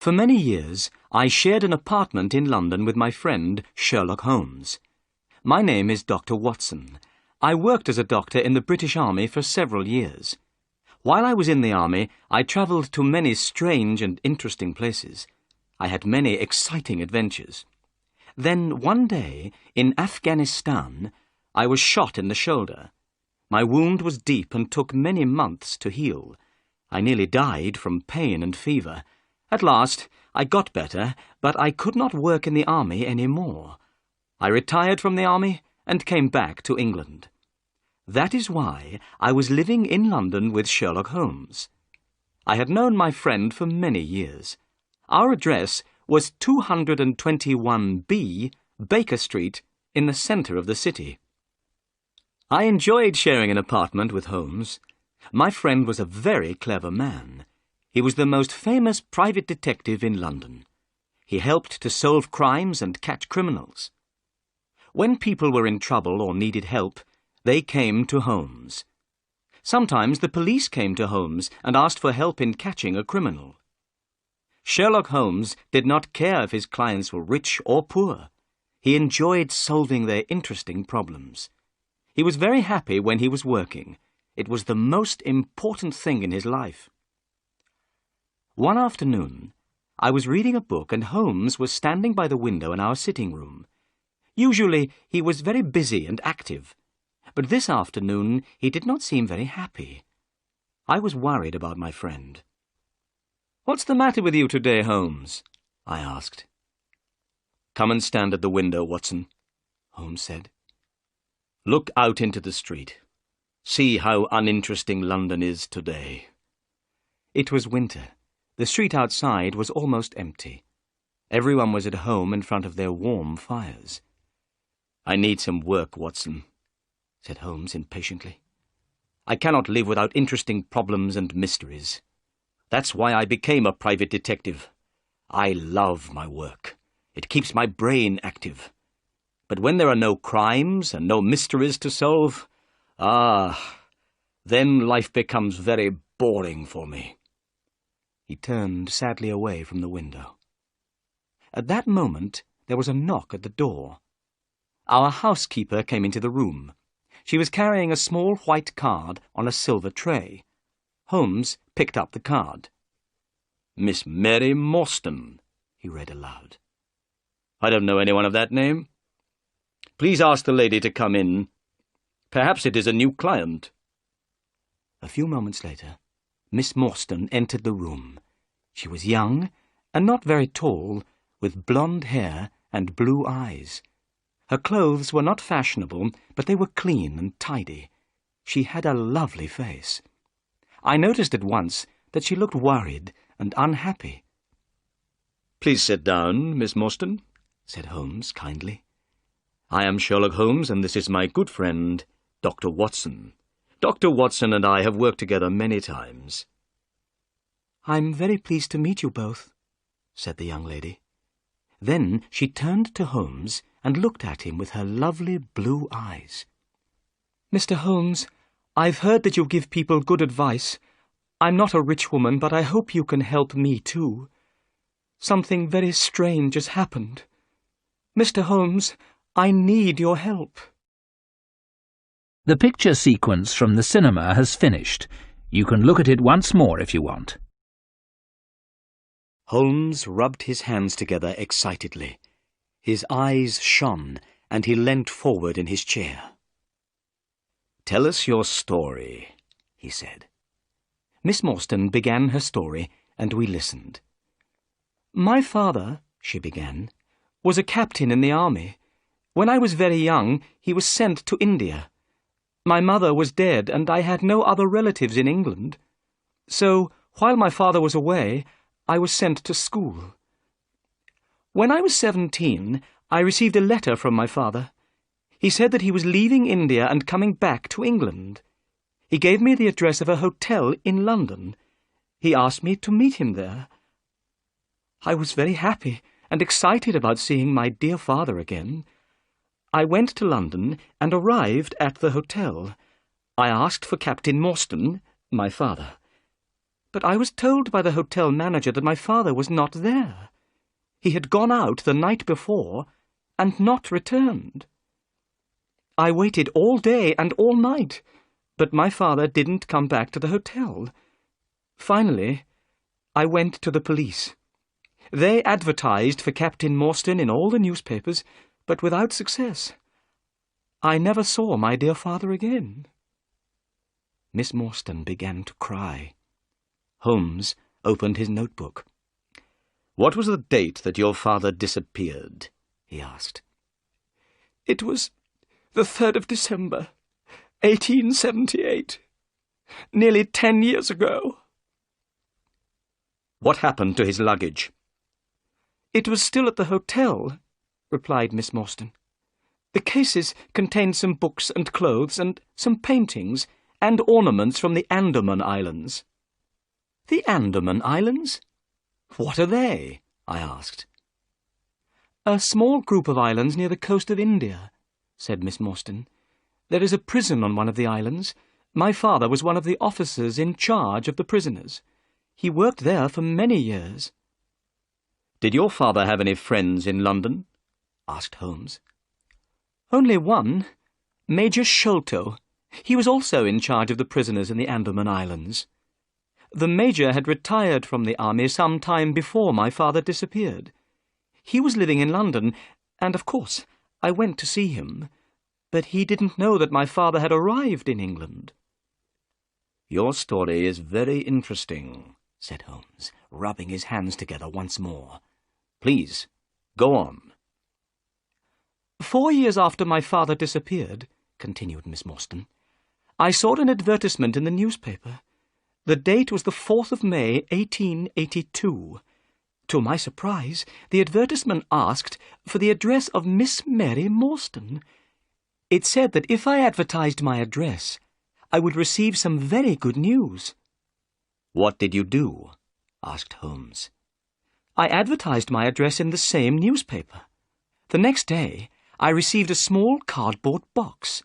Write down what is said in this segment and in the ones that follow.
For many years, I shared an apartment in London with my friend Sherlock Holmes. My name is Dr. Watson. I worked as a doctor in the British Army for several years. While I was in the army, I travelled to many strange and interesting places. I had many exciting adventures. Then one day, in Afghanistan, I was shot in the shoulder. My wound was deep and took many months to heal. I nearly died from pain and fever. At last, I got better, but I could not work in the army any more. I retired from the army and came back to England. That is why I was living in London with Sherlock Holmes. I had known my friend for many years. Our address was 221B, Baker Street, in the centre of the city. I enjoyed sharing an apartment with Holmes. My friend was a very clever man. He was the most famous private detective in London. He helped to solve crimes and catch criminals. When people were in trouble or needed help, they came to Holmes. Sometimes the police came to Holmes and asked for help in catching a criminal. Sherlock Holmes did not care if his clients were rich or poor. He enjoyed solving their interesting problems. He was very happy when he was working. It was the most important thing in his life. One afternoon, I was reading a book and Holmes was standing by the window in our sitting room. Usually, he was very busy and active, but this afternoon he did not seem very happy. I was worried about my friend. "What's the matter with you today, Holmes?" I asked. "Come and stand at the window, Watson," Holmes said. "Look out into the street. See how uninteresting London is today." It was winter. The street outside was almost empty. Everyone was at home in front of their warm fires. "I need some work, Watson," said Holmes impatiently. "I cannot live without interesting problems and mysteries. That's why I became a private detective. I love my work. It keeps my brain active. But when there are no crimes and no mysteries to solve, then life becomes very boring for me." He turned sadly away from the window. At that moment, there was a knock at the door. Our housekeeper came into the room. She was carrying a small white card on a silver tray. Holmes picked up the card. "Miss Mary Morstan," he read aloud. "I don't know anyone of that name. Please ask the lady to come in. Perhaps it is a new client." A few moments later, Miss Morstan entered the room. She was young and not very tall, with blonde hair and blue eyes. Her clothes were not fashionable, but they were clean and tidy. She had a lovely face. I noticed at once that she looked worried and unhappy. "Please sit down, Miss Morstan," said Holmes kindly. "I am Sherlock Holmes, and this is my good friend, Dr. Watson. Dr. Watson and I have worked together many times." "I'm very pleased to meet you both," said the young lady. Then she turned to Holmes and looked at him with her lovely blue eyes. "Mr. Holmes, I've heard that you give people good advice. I'm not a rich woman, but I hope you can help me too. Something very strange has happened. Mr. Holmes, I need your help." The picture sequence from the cinema has finished. You can look at it once more if you want. Holmes rubbed his hands together excitedly. His eyes shone, and he leant forward in his chair. "Tell us your story," he said. Miss Morstan began her story, and we listened. "My father," she began, "was a captain in the army. When I was very young, he was sent to India. My mother was dead, and I had no other relatives in England. So, while my father was away, I was sent to school. When I was 17, I received a letter from my father. He said that he was leaving India and coming back to England. He gave me the address of a hotel in London. He asked me to meet him there. I was very happy and excited about seeing my dear father again. I went to London and arrived at the hotel. I asked for Captain Morstan, my father. But I was told by the hotel manager that my father was not there. He had gone out the night before and not returned. I waited all day and all night, but my father didn't come back to the hotel. Finally, I went to the police. They advertised for Captain Morstan in all the newspapers, but without success. I never saw my dear father again." Miss Morstan began to cry. Holmes opened his notebook. "What was the date that your father disappeared?" he asked. "It was the 3rd of December, 1878. Nearly 10 years ago." "What happened to his luggage?" "It was still at the hotel," replied Miss Morstan. "The cases contained some books and clothes and some paintings and ornaments from the Andaman Islands." "The Andaman Islands? What are they?" I asked. "A small group of islands near the coast of India," said Miss Morstan. "There is a prison on one of the islands. My father was one of the officers in charge of the prisoners. He worked there for many years." "Did your father have any friends in London?" asked Holmes. "Only one, Major Sholto. He was also in charge of the prisoners in the Andaman Islands. The Major had retired from the army some time before my father disappeared. He was living in London, and of course I went to see him, but he didn't know that my father had arrived in England." "Your story is very interesting," said Holmes, rubbing his hands together once more. "Please, go on." "4 years after my father disappeared," continued Miss Morstan, "I saw an advertisement in the newspaper. The date was the 4th of May, 1882. To my surprise, the advertisement asked for the address of Miss Mary Morstan. It said that if I advertised my address, I would receive some very good news." "What did you do?" asked Holmes. "I advertised my address in the same newspaper. The next day, I received a small cardboard box.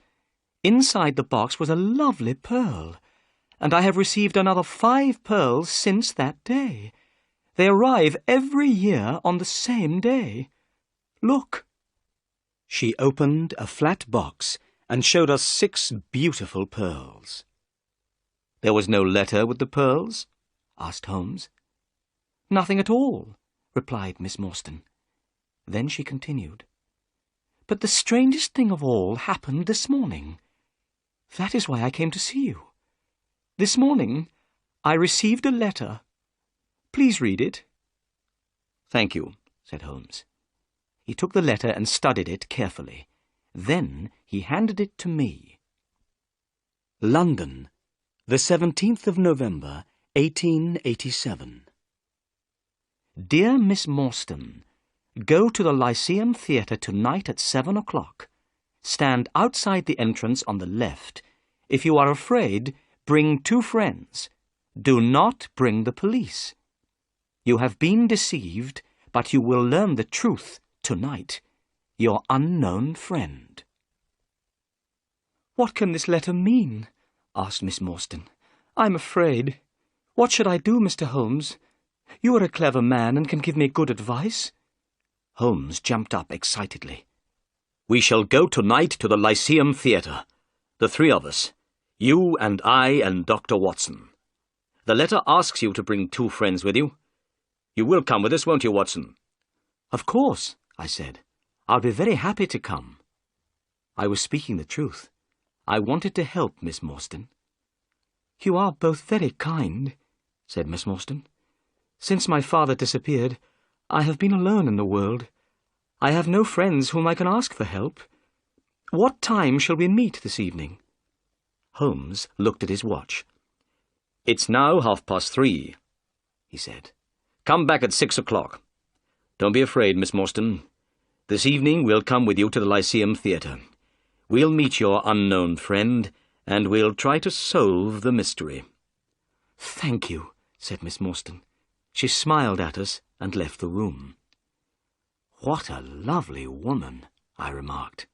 Inside the box was a lovely pearl, and I have received another 5 pearls since that day. They arrive every year on the same day. Look." She opened a flat box and showed us 6 beautiful pearls. "There was no letter with the pearls?" asked Holmes. "Nothing at all," replied Miss Morstan. Then she continued, "But the strangest thing of all happened this morning. That is why I came to see you. This morning I received a letter. Please read it." "Thank you," said Holmes. He took the letter and studied it carefully. Then he handed it to me. London, the 17th of November, 1887. Dear Miss Morstan, go to the Lyceum Theatre tonight at 7 o'clock. Stand outside the entrance on the left. If you are afraid, bring 2 friends. Do not bring the police. You have been deceived, but you will learn the truth tonight. Your unknown friend. "What can this letter mean?" asked Miss Morstan. "I'm afraid. What should I do, Mr. Holmes? You are a clever man and can give me good advice." Holmes jumped up excitedly. "We shall go tonight to the Lyceum Theatre. The 3 of us. You and I and Dr. Watson. The letter asks you to bring 2 friends with you. You will come with us, won't you, Watson?" "Of course," I said. "I'll be very happy to come." I was speaking the truth. I wanted to help Miss Morstan. "You are both very kind," said Miss Morstan. "Since my father disappeared, I have been alone in the world. I have no friends whom I can ask for help. What time shall we meet this evening?" Holmes looked at his watch. "It's now 3:30, he said. "Come back at 6 o'clock. Don't be afraid, Miss Morstan. This evening we'll come with you to the Lyceum Theatre. We'll meet your unknown friend, and we'll try to solve the mystery." "Thank you," said Miss Morstan. She smiled at us and left the room. "What a lovely woman," I remarked.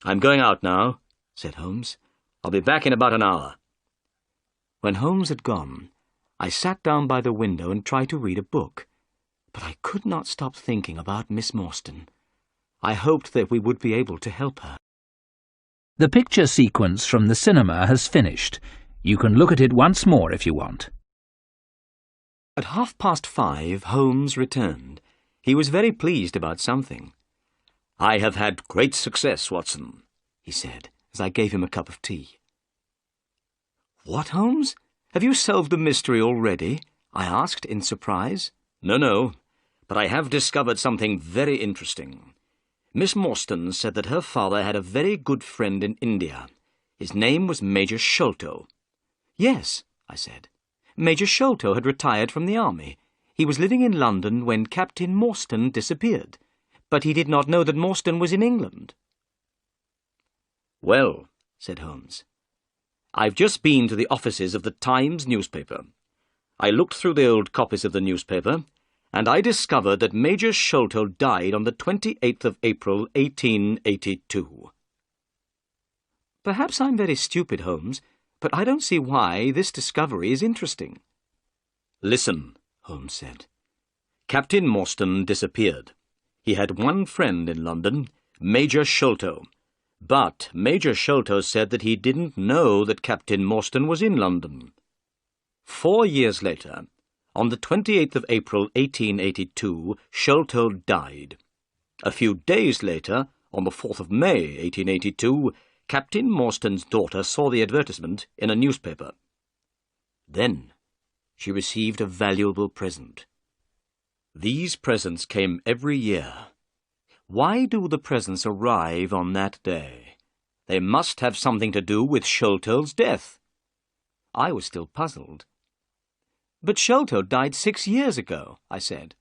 "I'm going out now," said Holmes. "I'll be back in about an hour." When Holmes had gone, I sat down by the window and tried to read a book, but I could not stop thinking about Miss Morstan. I hoped that we would be able to help her. The picture sequence from the cinema has finished. You can look at it once more if you want. At 5:30, Holmes returned. He was very pleased about something. "I have had great success, Watson," he said, as I gave him a cup of tea. "What, Holmes? Have you solved the mystery already?" I asked in surprise. No, but I have discovered something very interesting. Miss Morstan said that her father had a very good friend in India. His name was Major Sholto. "Yes," I said. "Major Sholto had retired from the army. He was living in London when Captain Morstan disappeared, but he did not know that Morstan was in England." "Well," said Holmes, "I've just been to the offices of the Times newspaper. I looked through the old copies of the newspaper, and I discovered that Major Sholto died on the 28th of April, 1882. "Perhaps I'm very stupid, Holmes, but I don't see why this discovery is interesting." "Listen," Holmes said. "Captain Morstan disappeared. He had one friend in London, Major Sholto, but Major Sholto said that he didn't know that Captain Morstan was in London. 4 years later, on the 28th of April, 1882, Sholto died. A few days later, on the 4th of May, 1882, Captain Morstan's daughter saw the advertisement in a newspaper. Then she received a valuable present. These presents came every year. Why do the presents arrive on that day? They must have something to do with Sholto's death." I was still puzzled. "But Sholto died 6 years ago," I said.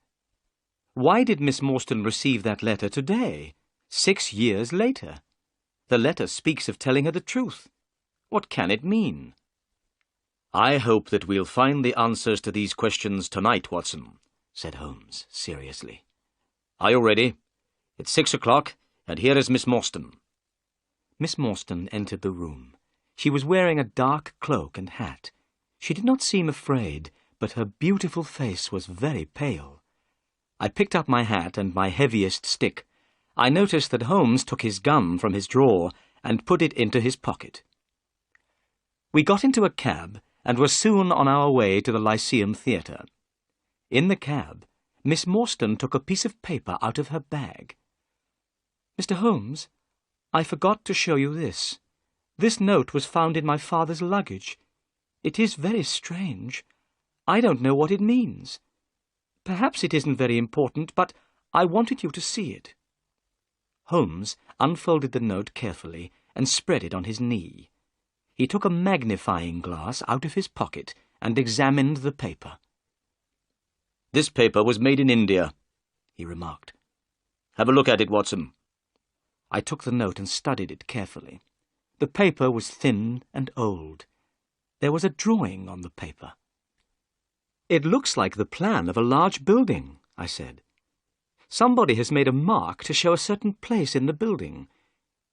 "Why did Miss Morstan receive that letter today, 6 years later? The letter speaks of telling her the truth. What can it mean?" "I hope that we'll find the answers to these questions tonight, Watson," said Holmes seriously. "Are you ready? It's 6 o'clock, and here is Miss Morstan." Miss Morstan entered the room. She was wearing a dark cloak and hat. She did not seem afraid, but her beautiful face was very pale. I picked up my hat and my heaviest stick. I noticed that Holmes took his gun from his drawer and put it into his pocket. We got into a cab and were soon on our way to the Lyceum Theatre. In the cab, Miss Morstan took a piece of paper out of her bag. "Mr. Holmes, I forgot to show you this. This note was found in my father's luggage. It is very strange. I don't know what it means. Perhaps it isn't very important, but I wanted you to see it." Holmes unfolded the note carefully and spread it on his knee. He took a magnifying glass out of his pocket and examined the paper. "This paper was made in India," he remarked. "Have a look at it, Watson." I took the note and studied it carefully. The paper was thin and old. There was a drawing on the paper. "It looks like the plan of a large building," I said. "Somebody has made a mark to show a certain place in the building.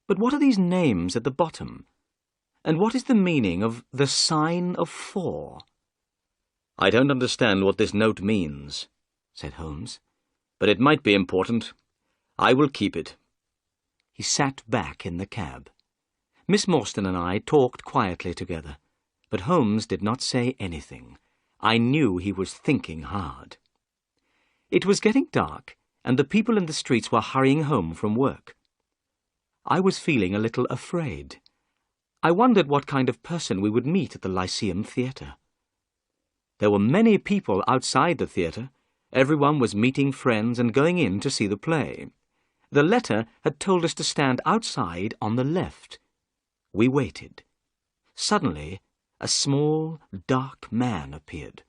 But what are these names at the bottom? And what is the meaning of the sign of 4? "I don't understand what this note means," said Holmes, "but it might be important. I will keep it." He sat back in the cab. Miss Morstan and I talked quietly together, but Holmes did not say anything. I knew he was thinking hard. It was getting dark, and the people in the streets were hurrying home from work. I was feeling a little afraid. I wondered what kind of person we would meet at the Lyceum Theatre. There were many people outside the theatre. Everyone was meeting friends and going in to see the play. The letter had told us to stand outside on the left. We waited. Suddenly, a small, dark man appeared.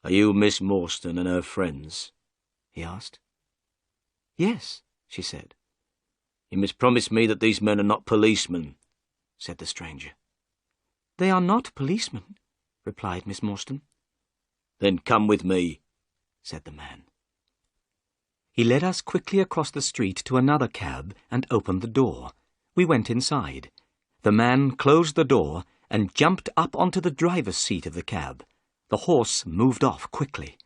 "Are you Miss Morstan and her friends?" he asked. "Yes," she said. "You must promise me that these men are not policemen," said the stranger. "They are not policemen," replied Miss Morstan. "Then come with me," said the man. He led us quickly across the street to another cab and opened the door. We went inside. The man closed the door and jumped up onto the driver's seat of the cab. The horse moved off quickly.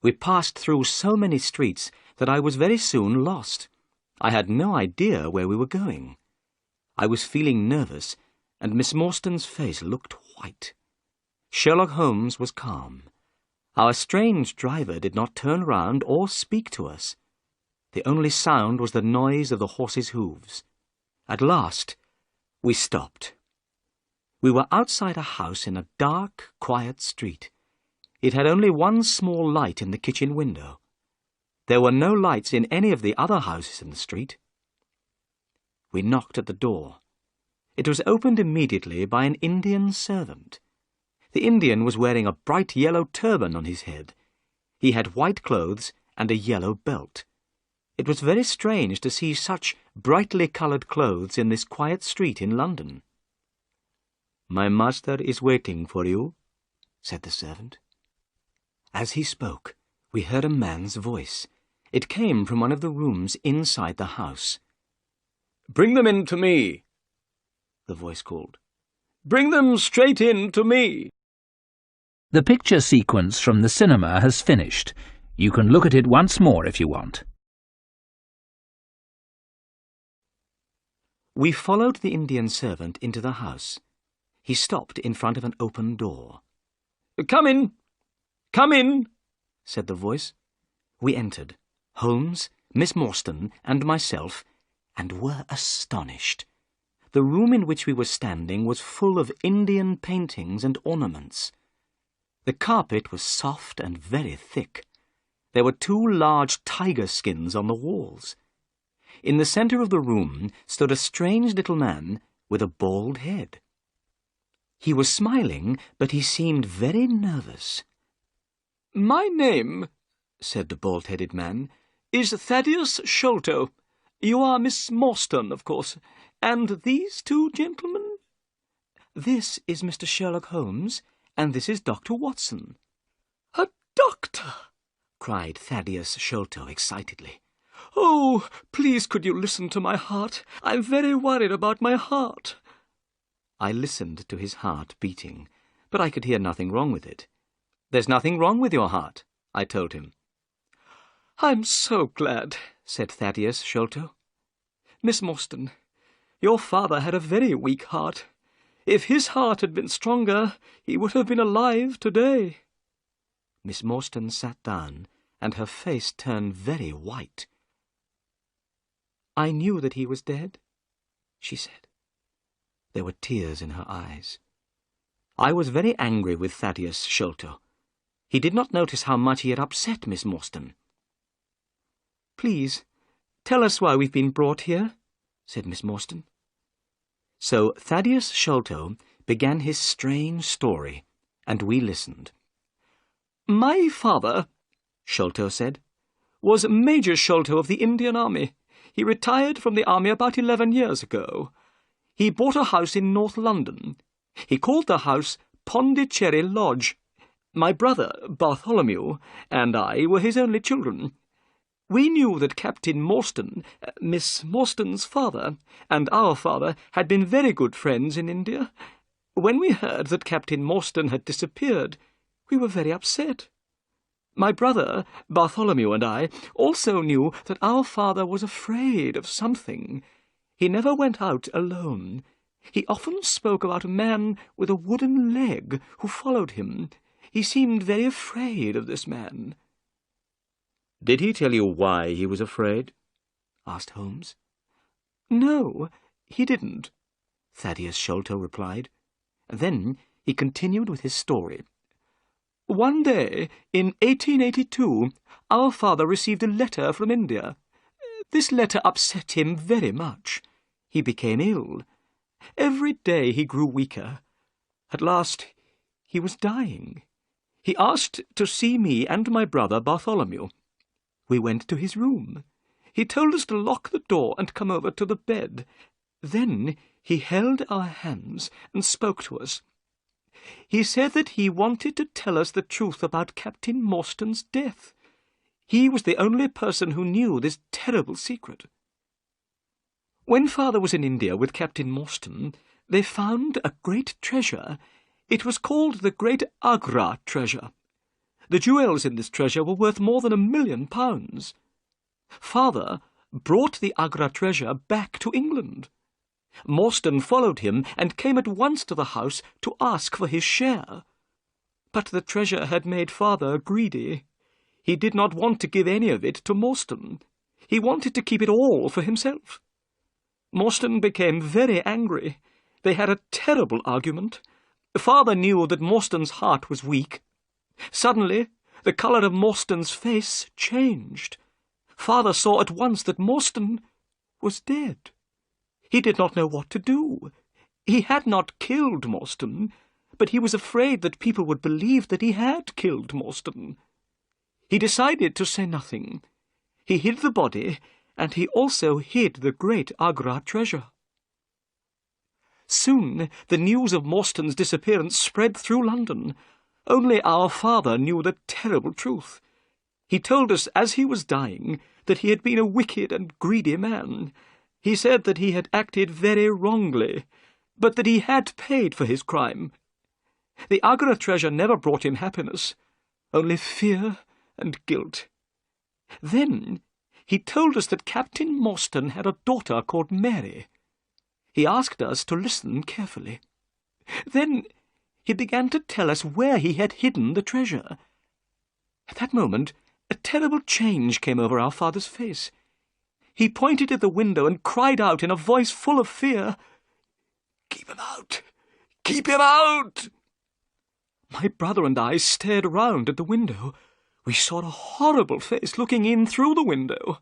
We passed through so many streets that I was very soon lost. I had no idea where we were going. I was feeling nervous, and Miss Morstan's face looked white. Sherlock Holmes was calm. Our strange driver did not turn round or speak to us. The only sound was the noise of the horse's hooves. At last, we stopped. We were outside a house in a dark, quiet street. It had only one small light in the kitchen window. There were no lights in any of the other houses in the street. We knocked at the door. It was opened immediately by an Indian servant. The Indian was wearing a bright yellow turban on his head. He had white clothes and a yellow belt. It was very strange to see such brightly coloured clothes in this quiet street in London. "My master is waiting for you," said the servant. As he spoke, we heard a man's voice. It came from one of the rooms inside the house. "Bring them in to me," the voice called. "Bring them straight in to me." The picture sequence from the cinema has finished. You can look at it once more if you want. We followed the Indian servant into the house. He stopped in front of an open door. "Come in! Come in!" said the voice. We entered, Holmes, Miss Morstan, and myself, and were astonished. The room in which we were standing was full of Indian paintings and ornaments. The carpet was soft and very thick. There were 2 large tiger skins on the walls. In the centre of the room stood a strange little man with a bald head. He was smiling, but he seemed very nervous. "My name," said the bald-headed man, "is Thaddeus Sholto. You are Miss Morstan, of course. And these 2 gentlemen?" "This is Mr. Sherlock Holmes, and this is Dr. Watson." "A doctor!" cried Thaddeus Sholto excitedly. "Oh, please could you listen to my heart? I'm very worried about my heart." I listened to his heart beating, but I could hear nothing wrong with it. "There's nothing wrong with your heart," I told him. "I'm so glad," said Thaddeus Sholto. "Miss Morstan, your father had a very weak heart. If his heart had been stronger, he would have been alive today." Miss Morstan sat down, and her face turned very white. "I knew that he was dead," she said. There were tears in her eyes. I was very angry with Thaddeus Sholto. He did not notice how much he had upset Miss Morstan. "Please, tell us why we've been brought here," said Miss Morstan. So Thaddeus Sholto began his strange story, and we listened. "My father," Sholto said, "was Major Sholto of the Indian Army. He retired from the army about 11 years ago. He bought a house in North London. He called the house Pondicherry Lodge. My brother, Bartholomew, and I were his only children. We knew that Captain Morstan, Miss Morstan's father, and our father had been very good friends in India. When we heard that Captain Morstan had disappeared, we were very upset. My brother, Bartholomew, and I also knew that our father was afraid of something. He never went out alone. He often spoke about a man with a wooden leg who followed him. He seemed very afraid of this man." "Did he tell you why he was afraid?" asked Holmes. "No, he didn't," Thaddeus Sholto replied. Then he continued with his story. "One day, in 1882, our father received a letter from India. This letter upset him very much. He became ill. Every day he grew weaker. At last, he was dying. He asked to see me and my brother Bartholomew. We went to his room. He told us to lock the door and come over to the bed. Then he held our hands and spoke to us. He said that he wanted to tell us the truth about Captain Morstan's death. He was the only person who knew this terrible secret. When Father was in India with Captain Morstan, they found a great treasure. It was called the Great Agra Treasure. The jewels in this treasure were worth more than £1,000,000. Father brought the Agra treasure back to England. Morstan followed him and came at once to the house to ask for his share. But the treasure had made Father greedy. He did not want to give any of it to Morstan. He wanted to keep it all for himself. Morstan became very angry. They had a terrible argument. Father knew that Morstan's heart was weak. Suddenly, the colour of Morstan's face changed. Father saw at once that Morstan was dead. He did not know what to do. He had not killed Morstan, but he was afraid that people would believe that he had killed Morstan. He decided to say nothing. He hid the body, and he also hid the great Agra treasure. Soon the news of Morstan's disappearance spread through London. Only our father knew the terrible truth. He told us as he was dying that he had been a wicked and greedy man. He said that he had acted very wrongly, but that he had paid for his crime. The Agra treasure never brought him happiness, only fear and guilt. Then he told us that Captain Morstan had a daughter called Mary. He asked us to listen carefully. Then he began to tell us where he had hidden the treasure. At that moment, a terrible change came over our father's face. He pointed at the window and cried out in a voice full of fear, "Keep him out! Keep him out!" My brother and I stared round at the window. We saw a horrible face looking in through the window.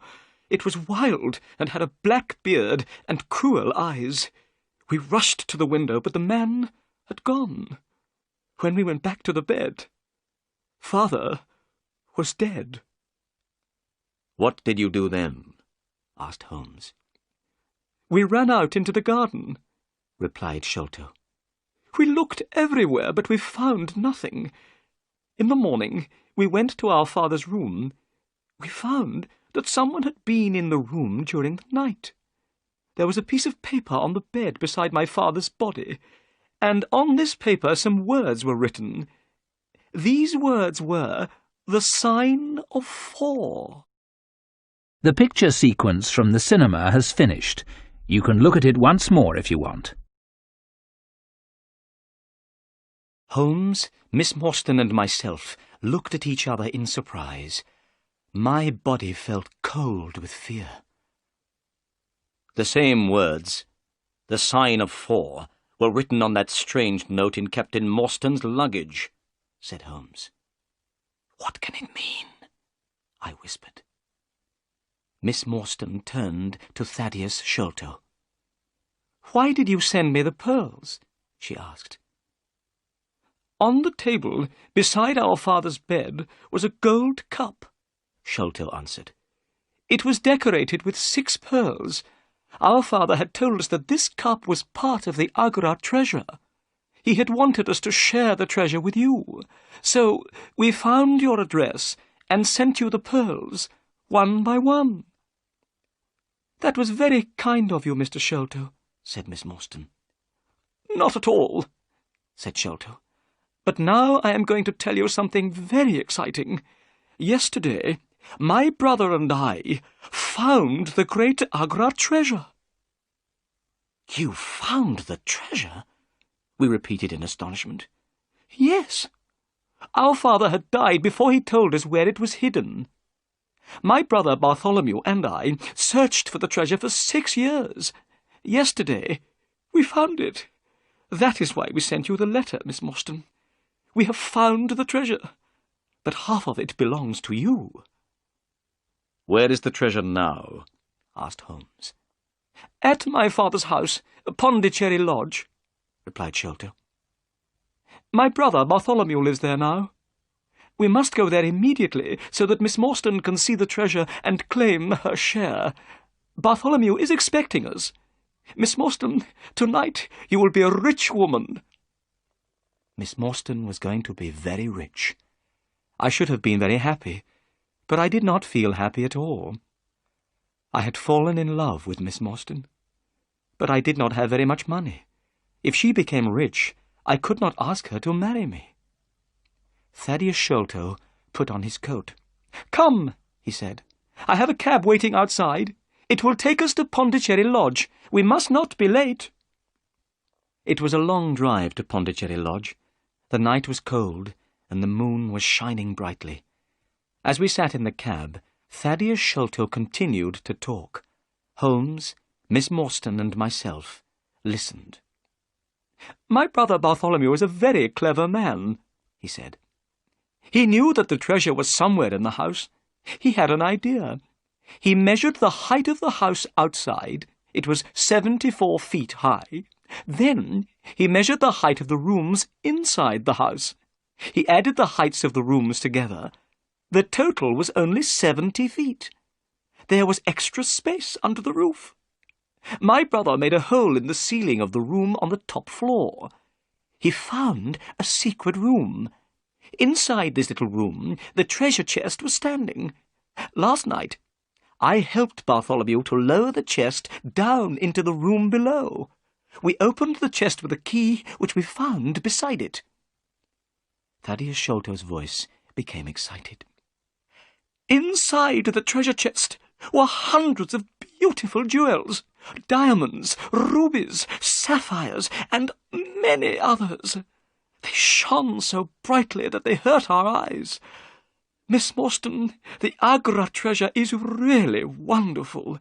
It was wild and had a black beard and cruel eyes. We rushed to the window, but the man had gone. When we went back to the bed, Father was dead. What did you do then? Asked Holmes. We ran out into the garden, replied Sholto. We looked everywhere, but we found nothing. In the morning, we went to our father's room. We found that someone had been in the room during the night. There was a piece of paper on the bed beside my father's body, and on this paper some words were written. These words were, "The sign of 4." The picture sequence from the cinema has finished. You can look at it once more if you want. Holmes, Miss Morstan and myself looked at each other in surprise. My body felt cold with fear. The same words, "the sign of 4, were written on that strange note in Captain Morstan's luggage," said Holmes. "What can it mean?" I whispered. Miss Morstan turned to Thaddeus Sholto. "Why did you send me the pearls?" she asked. On the table, beside our father's bed, was a gold cup, Sholto answered. It was decorated with 6 pearls. Our father had told us that this cup was part of the Agra treasure. He had wanted us to share the treasure with you. So we found your address and sent you the pearls, one by one. "That was very kind of you, Mr. Sholto," said Miss Morstan. "Not at all," said Sholto. "But now I am going to tell you something very exciting. Yesterday, my brother and I found the great Agra treasure." "You found the treasure?" we repeated in astonishment. "Yes. Our father had died before he told us where it was hidden. My brother Bartholomew and I searched for the treasure for 6 years. Yesterday, we found it. That is why we sent you the letter, Miss Morstan. We have found the treasure, but half of it belongs to you." "Where is the treasure now?" asked Holmes. "At my father's house, Pondicherry Lodge," replied Sholto. "My brother Bartholomew lives there now. We must go there immediately so that Miss Morstan can see the treasure and claim her share. Bartholomew is expecting us. Miss Morstan, tonight you will be a rich woman." Miss Morstan was going to be very rich. I should have been very happy, but I did not feel happy at all. I had fallen in love with Miss Morstan, but I did not have very much money. If she became rich, I could not ask her to marry me. Thaddeus Sholto put on his coat. "Come," he said. "I have a cab waiting outside. It will take us to Pondicherry Lodge. We must not be late." It was a long drive to Pondicherry Lodge. The night was cold, and the moon was shining brightly. As we sat in the cab, Thaddeus Sholto continued to talk. Holmes, Miss Morstan, and myself listened. "My brother Bartholomew is a very clever man," he said. "He knew that the treasure was somewhere in the house. He had an idea. He measured the height of the house outside. It was 74 feet high. Then he measured the height of the rooms inside the house. He added the heights of the rooms together. The total was only 70 feet. There was extra space under the roof. My brother made a hole in the ceiling of the room on the top floor. He found a secret room. Inside this little room, the treasure chest was standing. Last night, I helped Bartholomew to lower the chest down into the room below. We opened the chest with a key which we found beside it." Thaddeus Sholto's voice became excited. "Inside the treasure chest were hundreds of beautiful jewels, diamonds, rubies, sapphires, and many others. They shone so brightly that they hurt our eyes. Miss Morstan, the Agra treasure is really wonderful.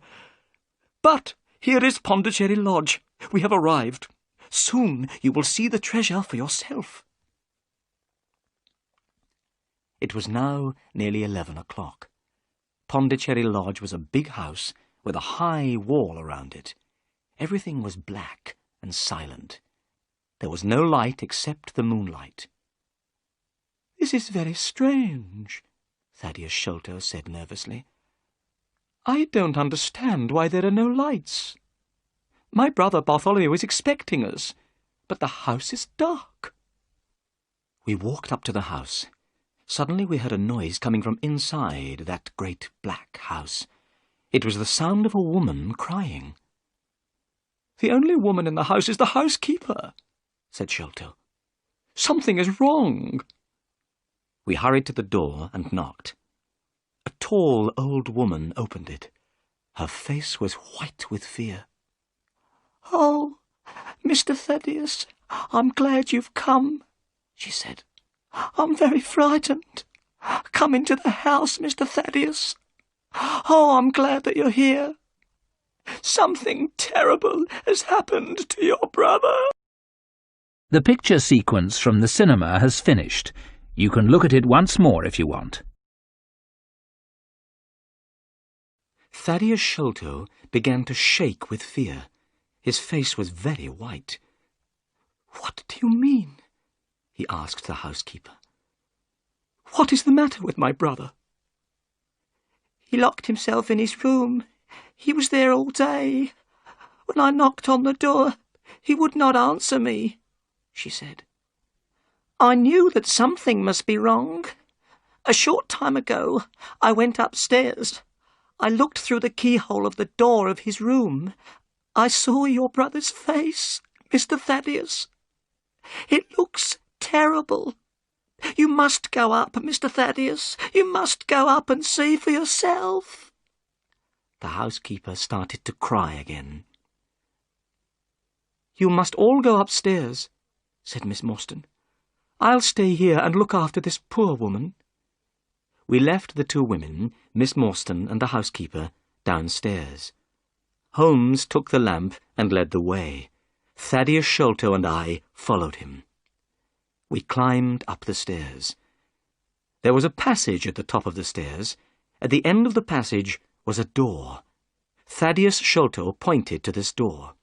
But here is Pondicherry Lodge. We have arrived. Soon you will see the treasure for yourself." It was now nearly 11 o'clock. Pondicherry Lodge was a big house with a high wall around it. Everything was black and silent. There was no light except the moonlight. "This is very strange," Thaddeus Sholto said nervously. "I don't understand why there are no lights. My brother Bartholomew is expecting us, but the house is dark." We walked up to the house. Suddenly we heard a noise coming from inside that great black house. It was the sound of a woman crying. "The only woman in the house is the housekeeper," said Sholto. "Something is wrong." We hurried to the door and knocked. A tall old woman opened it. Her face was white with fear. "Oh, Mr. Thaddeus, I'm glad you've come," she said. "I'm very frightened. Come into the house, Mr. Thaddeus. Oh, I'm glad that you're here. Something terrible has happened to your brother." The picture sequence from the cinema has finished. You can look at it once more if you want. Thaddeus Sholto began to shake with fear. His face was very white. "What do you mean?" he asked the housekeeper. "What is the matter with my brother?" "He locked himself in his room. He was there all day. When I knocked on the door, he would not answer me," she said. "I knew that something must be wrong. A short time ago, I went upstairs. I looked through the keyhole of the door of his room. I saw your brother's face, Mr. Thaddeus. It looks terrible. You must go up, Mr. Thaddeus. You must go up and see for yourself." The housekeeper started to cry again. "You must all go upstairs," said Miss Morstan. "I'll stay here and look after this poor woman." We left the two women, Miss Morstan and the housekeeper, downstairs. Holmes took the lamp and led the way. Thaddeus Sholto and I followed him. We climbed up the stairs. There was a passage at the top of the stairs. At the end of the passage was a door. Thaddeus Sholto pointed to this door.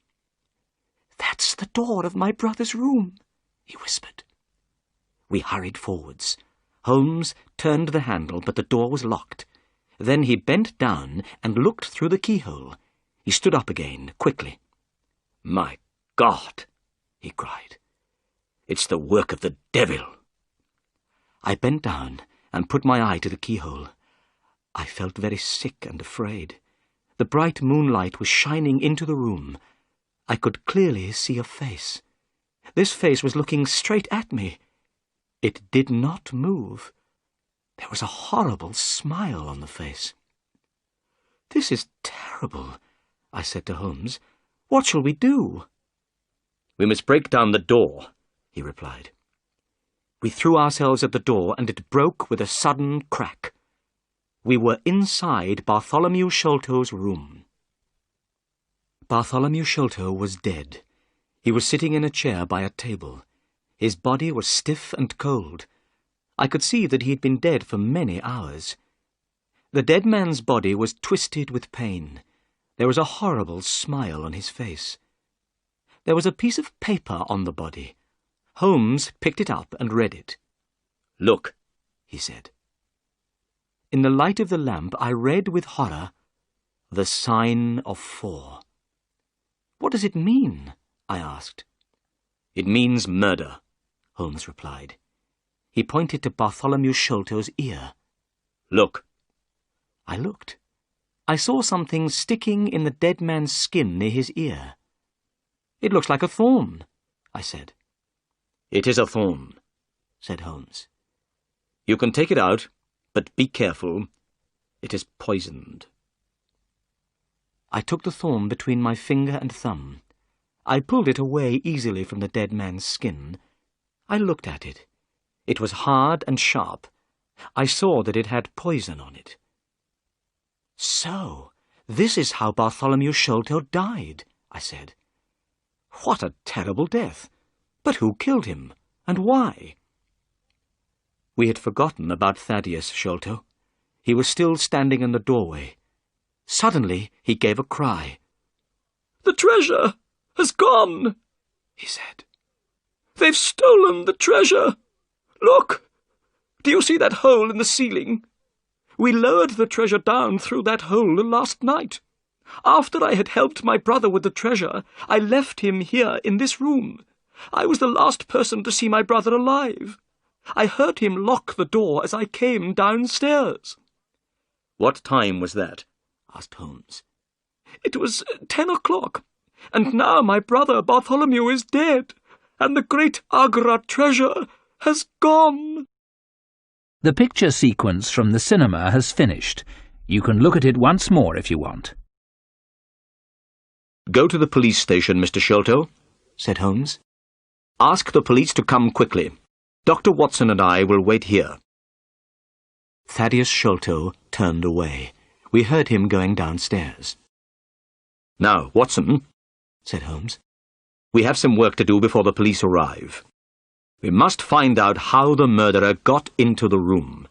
"That's the door of my brother's room," he whispered. We hurried forwards. Holmes turned the handle, but the door was locked. Then he bent down and looked through the keyhole. He stood up again, quickly. "My God!" he cried. "It's the work of the devil." I bent down and put my eye to the keyhole. I felt very sick and afraid. The bright moonlight was shining into the room. I could clearly see a face. This face was looking straight at me. It did not move. There was a horrible smile on the face. "This is terrible," I said to Holmes. "What shall we do?" "We must break down the door," he replied. We threw ourselves at the door, and it broke with a sudden crack. We were inside Bartholomew Sholto's room. Bartholomew Sholto was dead. He was sitting in a chair by a table. His body was stiff and cold. I could see that he had been dead for many hours. The dead man's body was twisted with pain. There was a horrible smile on his face. There was a piece of paper on the body. Holmes picked it up and read it. "Look," he said. In the light of the lamp, I read with horror, "The sign of 4." "What does it mean?" I asked. "It means murder," Holmes replied. He pointed to Bartholomew Sholto's ear. "Look." I looked. I saw something sticking in the dead man's skin near his ear. "It looks like a thorn," I said. "It is a thorn," said Holmes. "You can take it out, but be careful. It is poisoned." I took the thorn between my finger and thumb. I pulled it away easily from the dead man's skin. I looked at it. It was hard and sharp. I saw that it had poison on it. "So, this is how Bartholomew Sholto died," I said. "What a terrible death! But who killed him, and why?" We had forgotten about Thaddeus Sholto. He was still standing in the doorway. Suddenly he gave a cry. "The treasure has gone," he said. "They've stolen the treasure. Look! Do you see that hole in the ceiling? We lowered the treasure down through that hole last night. After I had helped my brother with the treasure, I left him here in this room. I was the last person to see my brother alive. I heard him lock the door as I came downstairs." "What time was that?" asked Holmes. "It was 10 o'clock, and now my brother Bartholomew is dead, and the great Agra treasure has gone." The picture sequence from the cinema has finished. You can look at it once more if you want. "Go to the police station, Mr. Sholto," said Holmes. "Ask the police to come quickly. Dr. Watson and I will wait here." Thaddeus Sholto turned away. We heard him going downstairs. "Now, Watson," said Holmes, "we have some work to do before the police arrive. We must find out how the murderer got into the room.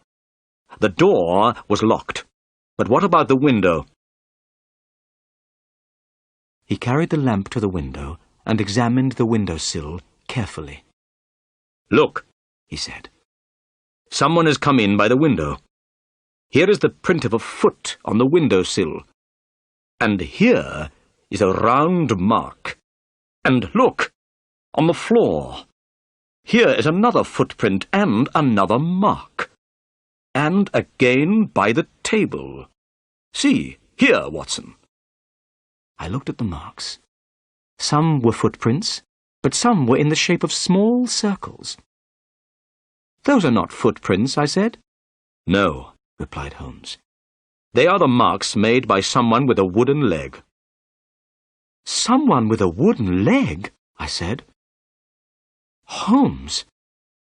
The door was locked, but what about the window?" He carried the lamp to the window and examined the windowsill carefully. "Look," he said. "Someone has come in by the window. Here is the print of a foot on the windowsill. And here is a round mark. And look, on the floor. Here is another footprint and another mark. And again by the table. See, here, Watson." I looked at the marks. Some were footprints, but some were in the shape of small circles. "Those are not footprints," I said. "No," replied Holmes. "They are the marks made by someone with a wooden leg." "Someone with a wooden leg?" I said. "Holmes,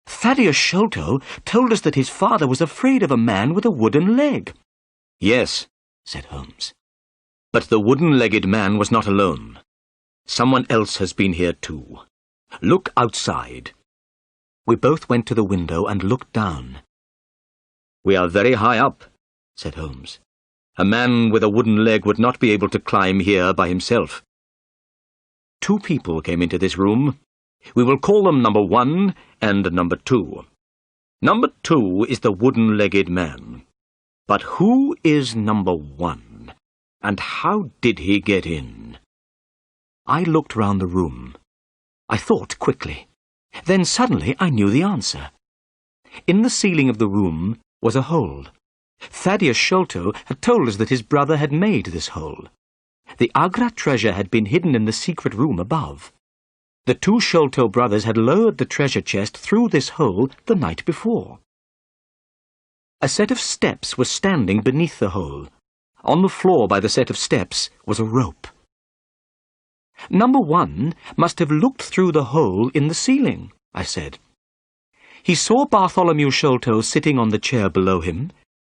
Thaddeus Sholto told us that his father was afraid of a man with a wooden leg." "Yes," said Holmes. "but the wooden-legged man was not alone. Someone else has been here too. Look outside." We both went to the window and looked down. "We are very high up," said Holmes. "A man with a wooden leg would not be able to climb here by himself. 2 people came into this room. We will call them number 1 and number 2. Number 2 is the wooden-legged man. But who is number 1? And how did he get in?" I looked round the room. I thought quickly. Then suddenly I knew the answer. In the ceiling of the room was a hole. Thaddeus Sholto had told us that his brother had made this hole. The Agra treasure had been hidden in the secret room above. The two Sholto brothers had lowered the treasure chest through this hole the night before. A set of steps was standing beneath the hole. On the floor by the set of steps was a rope. Number 1 must have looked through the hole in the ceiling, I said. He saw Bartholomew Sholto sitting on the chair below him.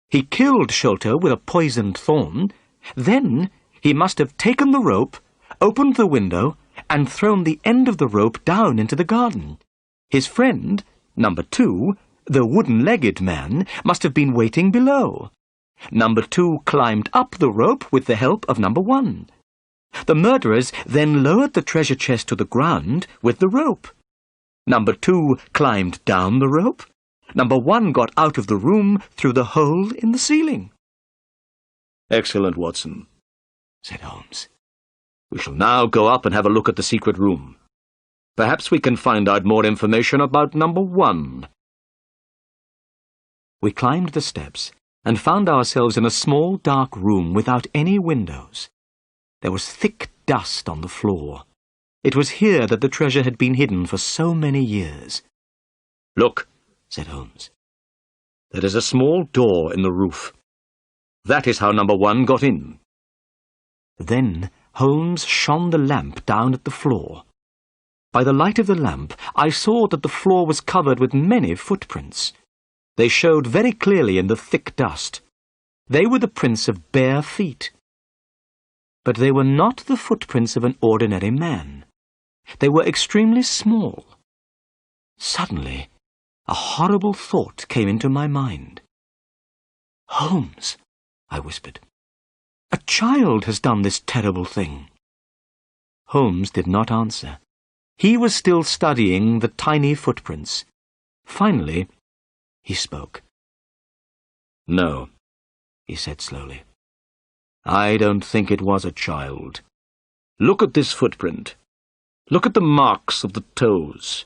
He killed Sholto with a poisoned thorn. Then he must have taken the rope, opened the window, and thrown the end of the rope down into the garden. His friend, number 2, the wooden-legged man, must have been waiting below. Number 2 climbed up the rope with the help of number 1. The murderers then lowered the treasure chest to the ground with the rope. Number 2 climbed down the rope. Number 1 got out of the room through the hole in the ceiling. Excellent, Watson, said Holmes. We shall now go up and have a look at the secret room. Perhaps we can find out more information about number 1. We climbed the steps and found ourselves in a small, dark room without any windows. There was thick dust on the floor. It was here that the treasure had been hidden for so many years. Look, said Holmes. there is a small door in the roof. That is how number 1 got in. Then Holmes shone the lamp down at the floor. By the light of the lamp, I saw that the floor was covered with many footprints. They showed very clearly in the thick dust. They were the prints of bare feet. But they were not the footprints of an ordinary man. They were extremely small. Suddenly, a horrible thought came into my mind. "Holmes," I whispered, "a child has done this terrible thing." Holmes did not answer. He was still studying the tiny footprints. Finally, he spoke. No, he said slowly. I don't think it was a child. Look at this footprint. Look at the marks of the toes.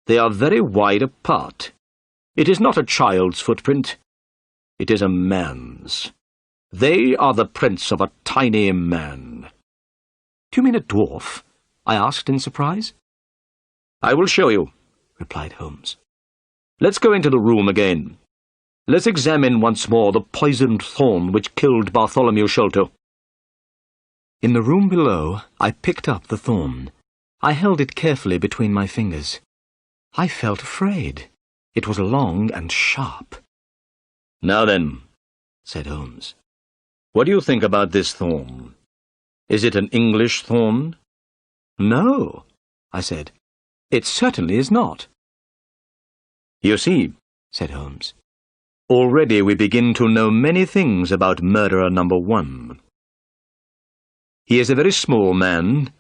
They are very wide apart. It is not a child's footprint. It is a man's. They are the prints of a tiny man. "Do you mean a dwarf?" I asked in surprise. I will show you, replied Holmes. Let's go into the room again. Let's examine once more the poisoned thorn which killed Bartholomew Sholto. In the room below, I picked up the thorn. I held it carefully between my fingers. I felt afraid. It was long and sharp. Now then, said Holmes, what do you think about this thorn? Is it an English thorn? No, I said. It certainly is not. You see, said Holmes, already we begin to know many things about murderer number 1. He is a very small man,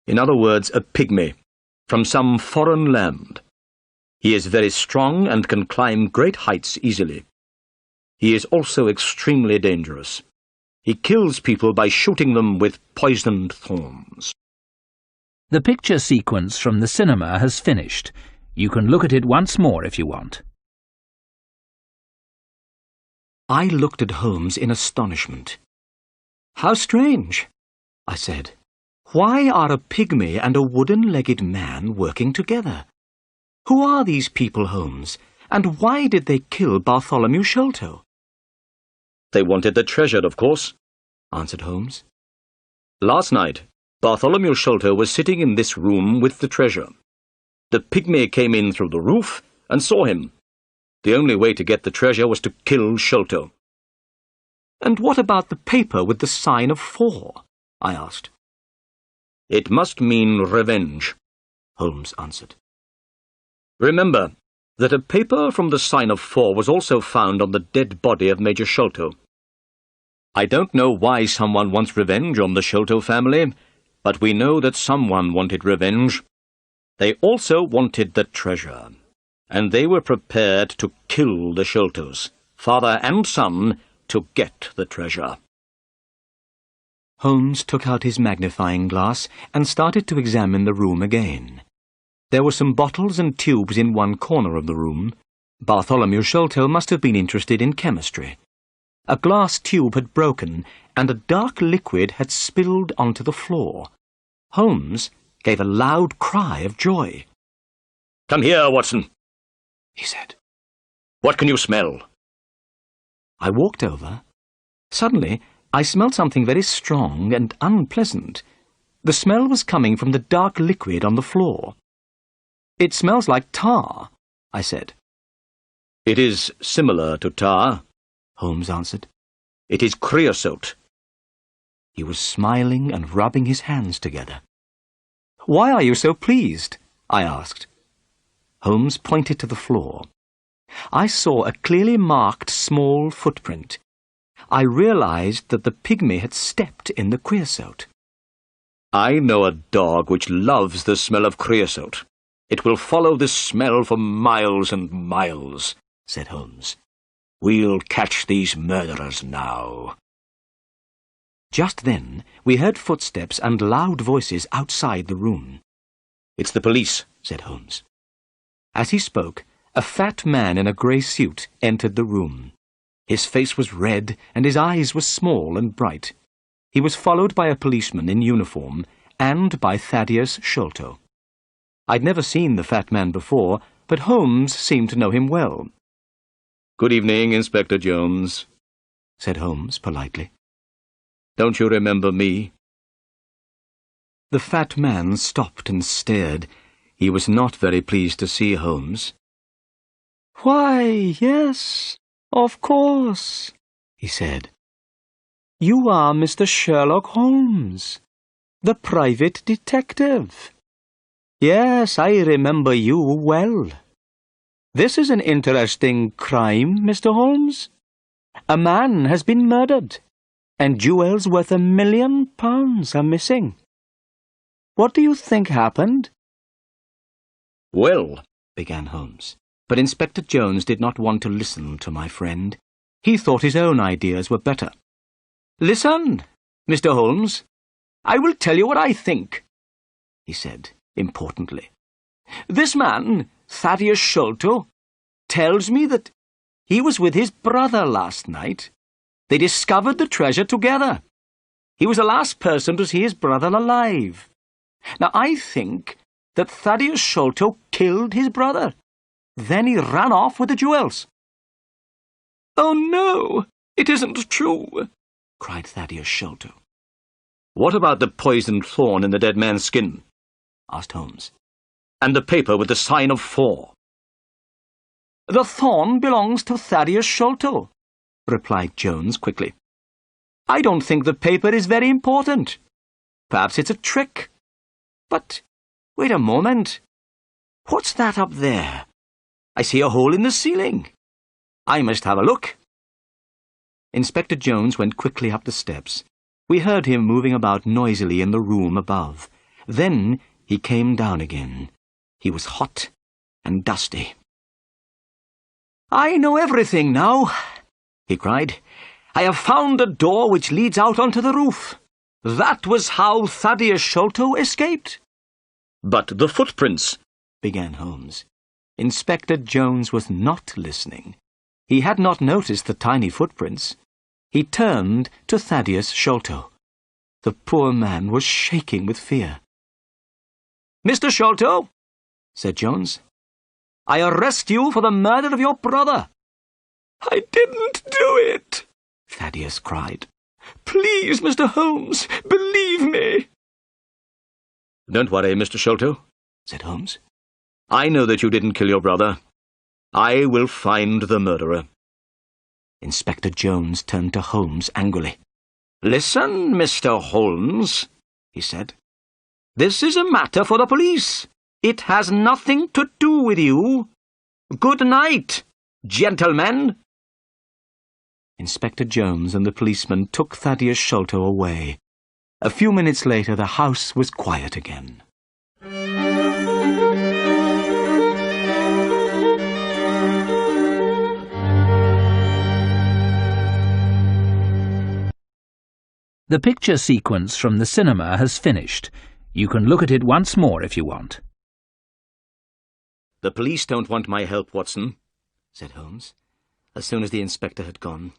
in other words, a pygmy, from some foreign land. He is very strong and can climb great heights easily. He is also extremely dangerous. He kills people by shooting them with poisoned thorns. The picture sequence from the cinema has finished. You can look at it once more if you want. I looked at Holmes in astonishment. "How strange," I said. "Why are a pygmy and a wooden-legged man working together? Who are these people, Holmes, and why did they kill Bartholomew Sholto?" They wanted the treasure, of course, answered Holmes. Last night, Bartholomew Sholto was sitting in this room with the treasure. The pygmy came in through the roof and saw him. The only way to get the treasure was to kill Sholto. "And what about the paper with the sign of 4? I asked. "It must mean revenge," Holmes answered. "Remember that a paper from the sign of 4 was also found on the dead body of Major Sholto. I don't know why someone wants revenge on the Sholto family, but we know that someone wanted revenge. They also wanted the treasure, and they were prepared to kill the Sholtos, father and son, to get the treasure." Holmes took out his magnifying glass and started to examine the room again. There were some bottles and tubes in one corner of the room. Bartholomew Sholto must have been interested in chemistry. A glass tube had broken, and a dark liquid had spilled onto the floor. Holmes gave a loud cry of joy. "Come here, Watson," he said. "What can you smell?" I walked over. Suddenly, I smelled something very strong and unpleasant. The smell was coming from the dark liquid on the floor. "It smells like tar," I said. "It is similar to tar," Holmes answered. "It is creosote." He was smiling and rubbing his hands together. "Why are you so pleased?" I asked. Holmes pointed to the floor. I saw a clearly marked small footprint. I realized that the pygmy had stepped in the creosote. "I know a dog which loves the smell of creosote. It will follow this smell for miles and miles," said Holmes. "We'll catch these murderers now." Just then, we heard footsteps and loud voices outside the room. "It's the police," said Holmes. As he spoke, a fat man in a grey suit entered the room. His face was red and his eyes were small and bright. He was followed by a policeman in uniform and by Thaddeus Sholto. I'd never seen the fat man before, but Holmes seemed to know him well. "Good evening, Inspector Jones," said Holmes politely. "Don't you remember me?" The fat man stopped and stared. He was not very pleased to see Holmes. "Why, yes, of course," he said. "You are Mr. Sherlock Holmes, the private detective. Yes, I remember you well. This is an interesting crime, Mr. Holmes. A man has been murdered, and jewels worth £1 million are missing. What do you think happened?" "Well," began Holmes, but Inspector Jones did not want to listen to my friend. He thought his own ideas were better. "Listen, Mr. Holmes, I will tell you what I think," he said importantly. "This man, Thaddeus Sholto, tells me that he was with his brother last night. They discovered the treasure together. He was the last person to see his brother alive. Now, I think that Thaddeus Sholto killed his brother. Then he ran off with the jewels." "Oh, no, it isn't true," cried Thaddeus Sholto. "What about the poisoned thorn in the dead man's skin?" asked Holmes. "And the paper with the sign of 4? "The thorn belongs to Thaddeus Sholto," replied Jones quickly. "I don't think the paper is very important. Perhaps it's a trick. But wait a moment. What's that up there? I see a hole in the ceiling. I must have a look." Inspector Jones went quickly up the steps. We heard him moving about noisily in the room above. Then he came down again. He was hot and dusty. "I know everything now," he cried. "I have found a door which leads out onto the roof. That was how Thaddeus Sholto escaped." "But the footprints," began Holmes. Inspector Jones was not listening. He had not noticed the tiny footprints. He turned to Thaddeus Sholto. The poor man was shaking with fear. "Mr. Sholto," said Jones, "I arrest you for the murder of your brother." "I didn't do it," Thaddeus cried. "Please, Mr. Holmes, believe me." "Don't worry, Mr. Sholto," said Holmes. "I know that you didn't kill your brother. I will find the murderer." Inspector Jones turned to Holmes angrily. "Listen, Mr. Holmes," he said. "This is a matter for the police. It has nothing to do with you. Good night, gentlemen." Inspector Jones and the policeman took Thaddeus Sholto away. A few minutes later, the house was quiet again. The picture sequence from the cinema has finished. You can look at it once more if you want. "The police don't want my help, Watson," said Holmes, as soon as the inspector had gone.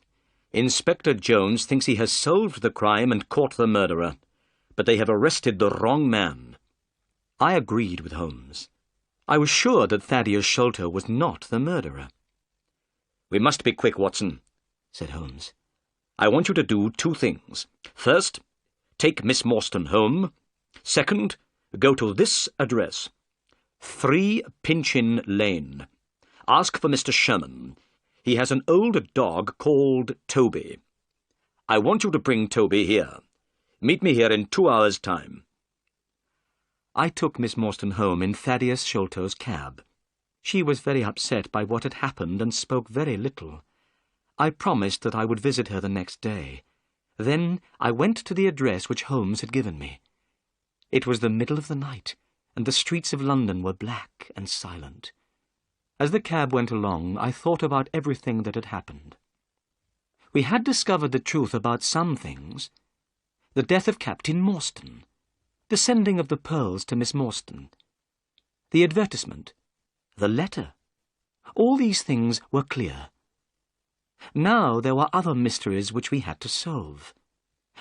"Inspector Jones thinks he has solved the crime and caught the murderer, but they have arrested the wrong man. I agreed with Holmes. I was sure that Thaddeus Sholto was not the murderer. "We must be quick, Watson," said Holmes. "I want you to do 2 things. First, take Miss Morstan home. Second, go to this address, 3 Pinchin Lane. Ask for Mr. Sherman. He has an old dog called Toby. I want you to bring Toby here. Meet me here in 2 hours' time." I took Miss Morstan home in Thaddeus Sholto's cab. She was very upset by what had happened and spoke very little. I promised that I would visit her the next day. Then I went to the address which Holmes had given me. It was the middle of the night, and the streets of London were black and silent. As the cab went along, I thought about everything that had happened. We had discovered the truth about some things. The death of Captain Morstan, the sending of the pearls to Miss Morstan, the advertisement, the letter. All these things were clear. Now there were other mysteries which we had to solve.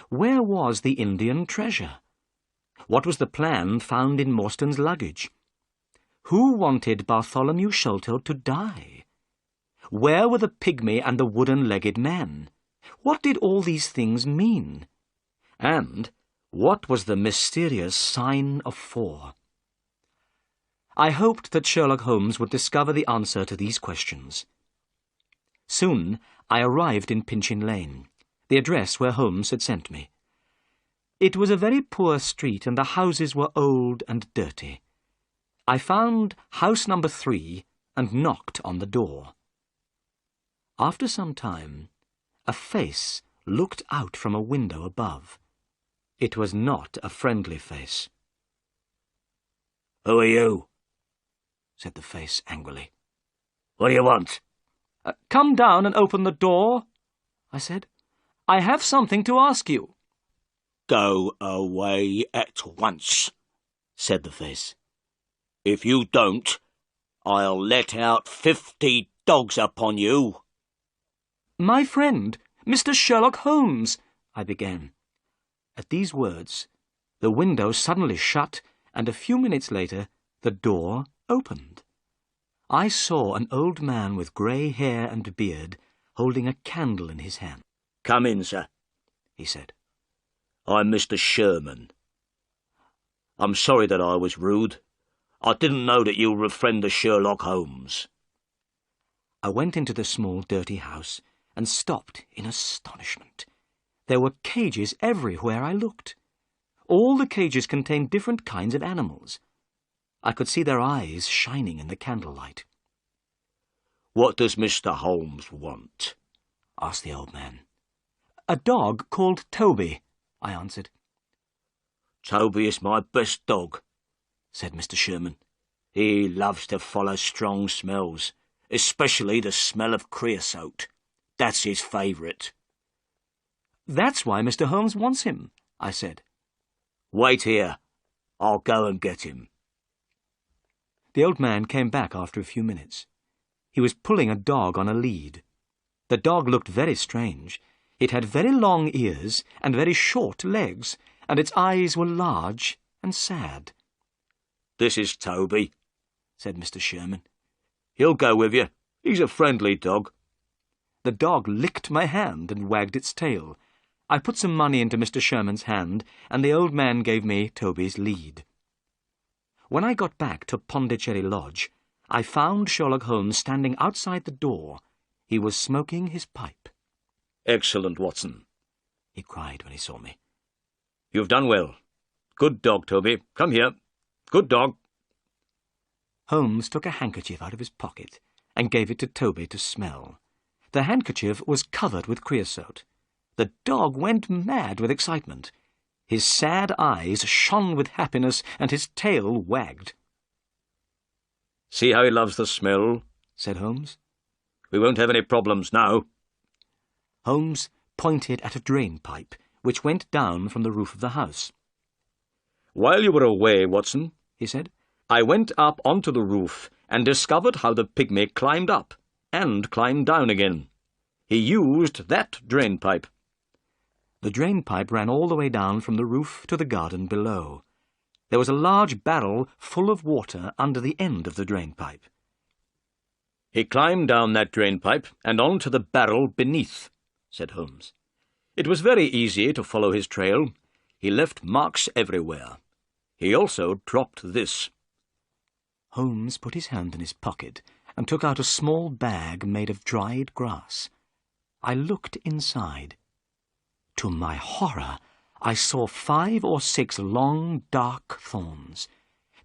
Where was the Indian treasure? What was the plan found in Morstan's luggage? Who wanted Bartholomew Sholto to die? Where were the pygmy and the wooden-legged men? What did all these things mean? And what was the mysterious sign of 4? I hoped that Sherlock Holmes would discover the answer to these questions. Soon I arrived in Pinchin Lane, the address where Holmes had sent me. It was a very poor street, and the houses were old and dirty. I found house number 3 and knocked on the door. After some time, a face looked out from a window above. It was not a friendly face. "Who are you?" said the face angrily. "What do you want?" Come down and open the door," I said. "I have something to ask you." "Go away at once," said the face. "If you don't, I'll let out 50 dogs upon you." "My friend, Mr. Sherlock Holmes," I began. At these words, the window suddenly shut, and a few minutes later, the door opened. I saw an old man with grey hair and beard holding a candle in his hand. "Come in, sir," he said. "I'm Mr. Sherman. I'm sorry that I was rude. I didn't know that you were a friend of Sherlock Holmes." I went into the small, dirty house and stopped in astonishment. There were cages everywhere I looked. All the cages contained different kinds of animals. I could see their eyes shining in the candlelight. "What does Mr. Holmes want?" asked the old man. "A dog called Toby," I answered. "Toby is my best dog," said Mr. Sherman. "He loves to follow strong smells, especially the smell of creosote. That's his favourite." "That's why Mr. Holmes wants him," I said. "Wait here. I'll go and get him." The old man came back after a few minutes. He was pulling a dog on a lead. The dog looked very strange. It had very long ears and very short legs, and its eyes were large and sad. "This is Toby," said Mr. Sherman. "He'll go with you. He's a friendly dog." The dog licked my hand and wagged its tail. I put some money into Mr. Sherman's hand, and the old man gave me Toby's lead. When I got back to Pondicherry Lodge, I found Sherlock Holmes standing outside the door. He was smoking his pipe. "Excellent, Watson," he cried when he saw me. "You've done well. Good dog, Toby. Come here. Good dog." Holmes took a handkerchief out of his pocket and gave it to Toby to smell. The handkerchief was covered with creosote. The dog went mad with excitement. His sad eyes shone with happiness, and his tail wagged. "See how he loves the smell," said Holmes. "We won't have any problems now." Holmes pointed at a drain pipe, which went down from the roof of the house. "While you were away, Watson," he said, "I went up onto the roof and discovered how the pygmy climbed up and climbed down again. He used that drain pipe." The drain pipe ran all the way down from the roof to the garden below. There was a large barrel full of water under the end of the drainpipe. "He climbed down that drainpipe and on to the barrel beneath," said Holmes. "It was very easy to follow his trail. He left marks everywhere. He also dropped this." Holmes put his hand in his pocket and took out a small bag made of dried grass. I looked inside. To my horror, I saw 5 or 6 long, dark thorns.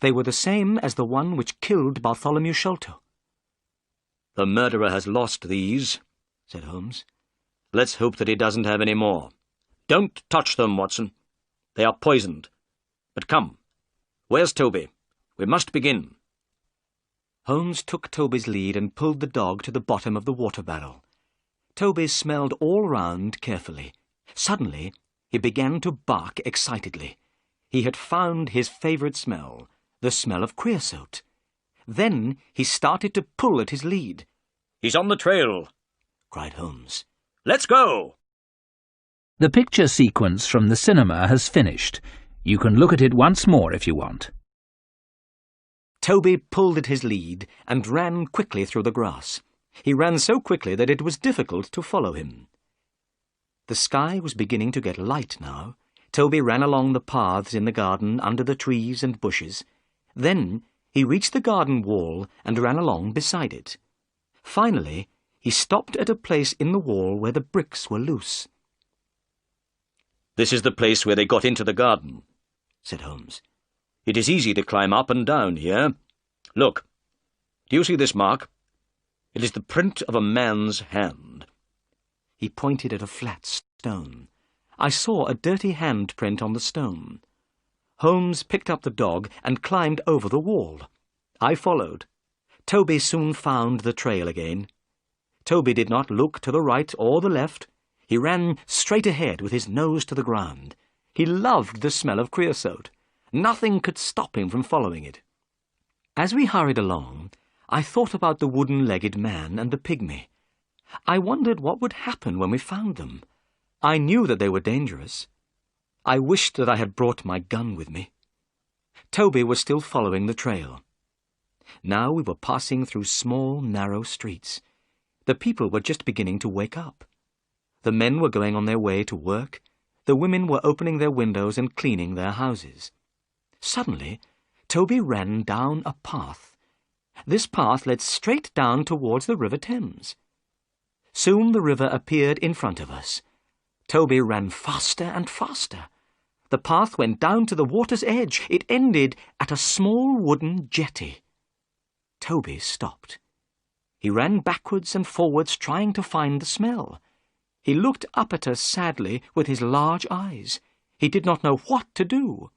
They were the same as the one which killed Bartholomew Sholto. "The murderer has lost these," said Holmes. "Let's hope that he doesn't have any more. Don't touch them, Watson. They are poisoned. But come, where's Toby? We must begin." Holmes took Toby's lead and pulled the dog to the bottom of the water barrel. Toby smelled all round carefully. Suddenly, he began to bark excitedly. He had found his favourite smell, the smell of creosote. Then he started to pull at his lead. "He's on the trail," cried Holmes. "Let's go!" The picture sequence from the cinema has finished. You can look at it once more if you want. Toby pulled at his lead and ran quickly through the grass. He ran so quickly that it was difficult to follow him. The sky was beginning to get light now. Toby ran along the paths in the garden under the trees and bushes. Then he reached the garden wall and ran along beside it. Finally, he stopped at a place in the wall where the bricks were loose. "This is the place where they got into the garden," said Holmes. "It is easy to climb up and down here. Look, do you see this mark? It is the print of a man's hand." He pointed at a flat stone. I saw a dirty handprint on the stone. Holmes picked up the dog and climbed over the wall. I followed. Toby soon found the trail again. Toby did not look to the right or the left. He ran straight ahead with his nose to the ground. He loved the smell of creosote. Nothing could stop him from following it. As we hurried along, I thought about the wooden-legged man and the pygmy. I wondered what would happen when we found them. I knew that they were dangerous. I wished that I had brought my gun with me. Toby was still following the trail. Now we were passing through small, narrow streets. The people were just beginning to wake up. The men were going on their way to work. The women were opening their windows and cleaning their houses. Suddenly, Toby ran down a path. This path led straight down towards the River Thames. Soon the river appeared in front of us. Toby ran faster and faster. The path went down to the water's edge. It ended at a small wooden jetty. Toby stopped. He ran backwards and forwards trying to find the smell. He looked up at us sadly with his large eyes. He did not know what to do.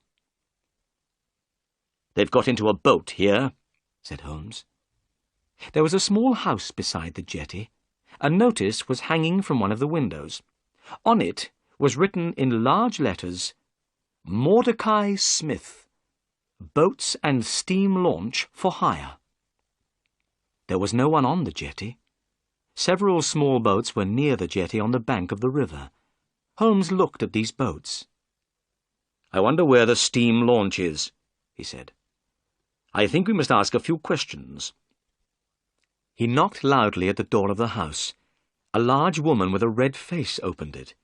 "They've got into a boat here," said Holmes. There was a small house beside the jetty. A notice was hanging from one of the windows. On it was written in large letters, "Mordecai Smith, Boats and Steam Launch for Hire." There was no one on the jetty. Several small boats were near the jetty on the bank of the river. Holmes looked at these boats. "I wonder where the steam launch is," he said. "I think we must ask a few questions." He knocked loudly at the door of the house. A large woman with a red face opened it.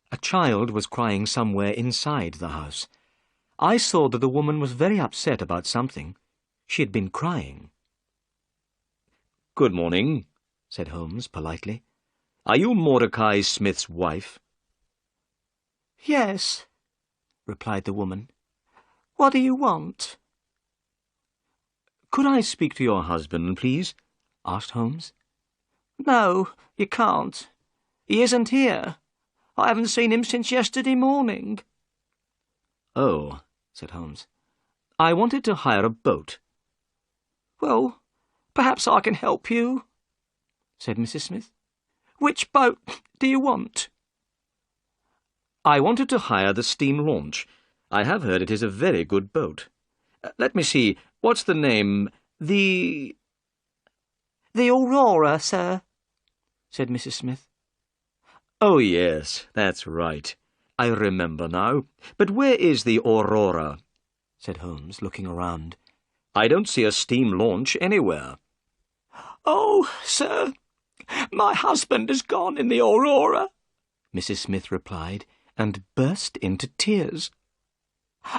A child was crying somewhere inside the house. I saw that the woman was very upset about something. She had been crying. "Good morning," said Holmes politely. "Are you Mordecai Smith's wife?" "Yes," replied the woman. "What do you want?" "Could I speak to your husband, please?" asked Holmes. "No, you can't. He isn't here. I haven't seen him since yesterday morning." "Oh," said Holmes. "I wanted to hire a boat." "Well, perhaps I can help you," said Mrs. Smith. "Which boat do you want?" "I wanted to hire the steam launch. I have heard it is a very good boat. Let me see, what's the name? The Aurora, sir," said Mrs. Smith. Oh, yes, that's right. I remember now. But where is the Aurora?" said Holmes, looking around. "I don't see a steam launch anywhere." "Oh, sir, my husband has gone in the Aurora," Mrs. Smith replied, and burst into tears.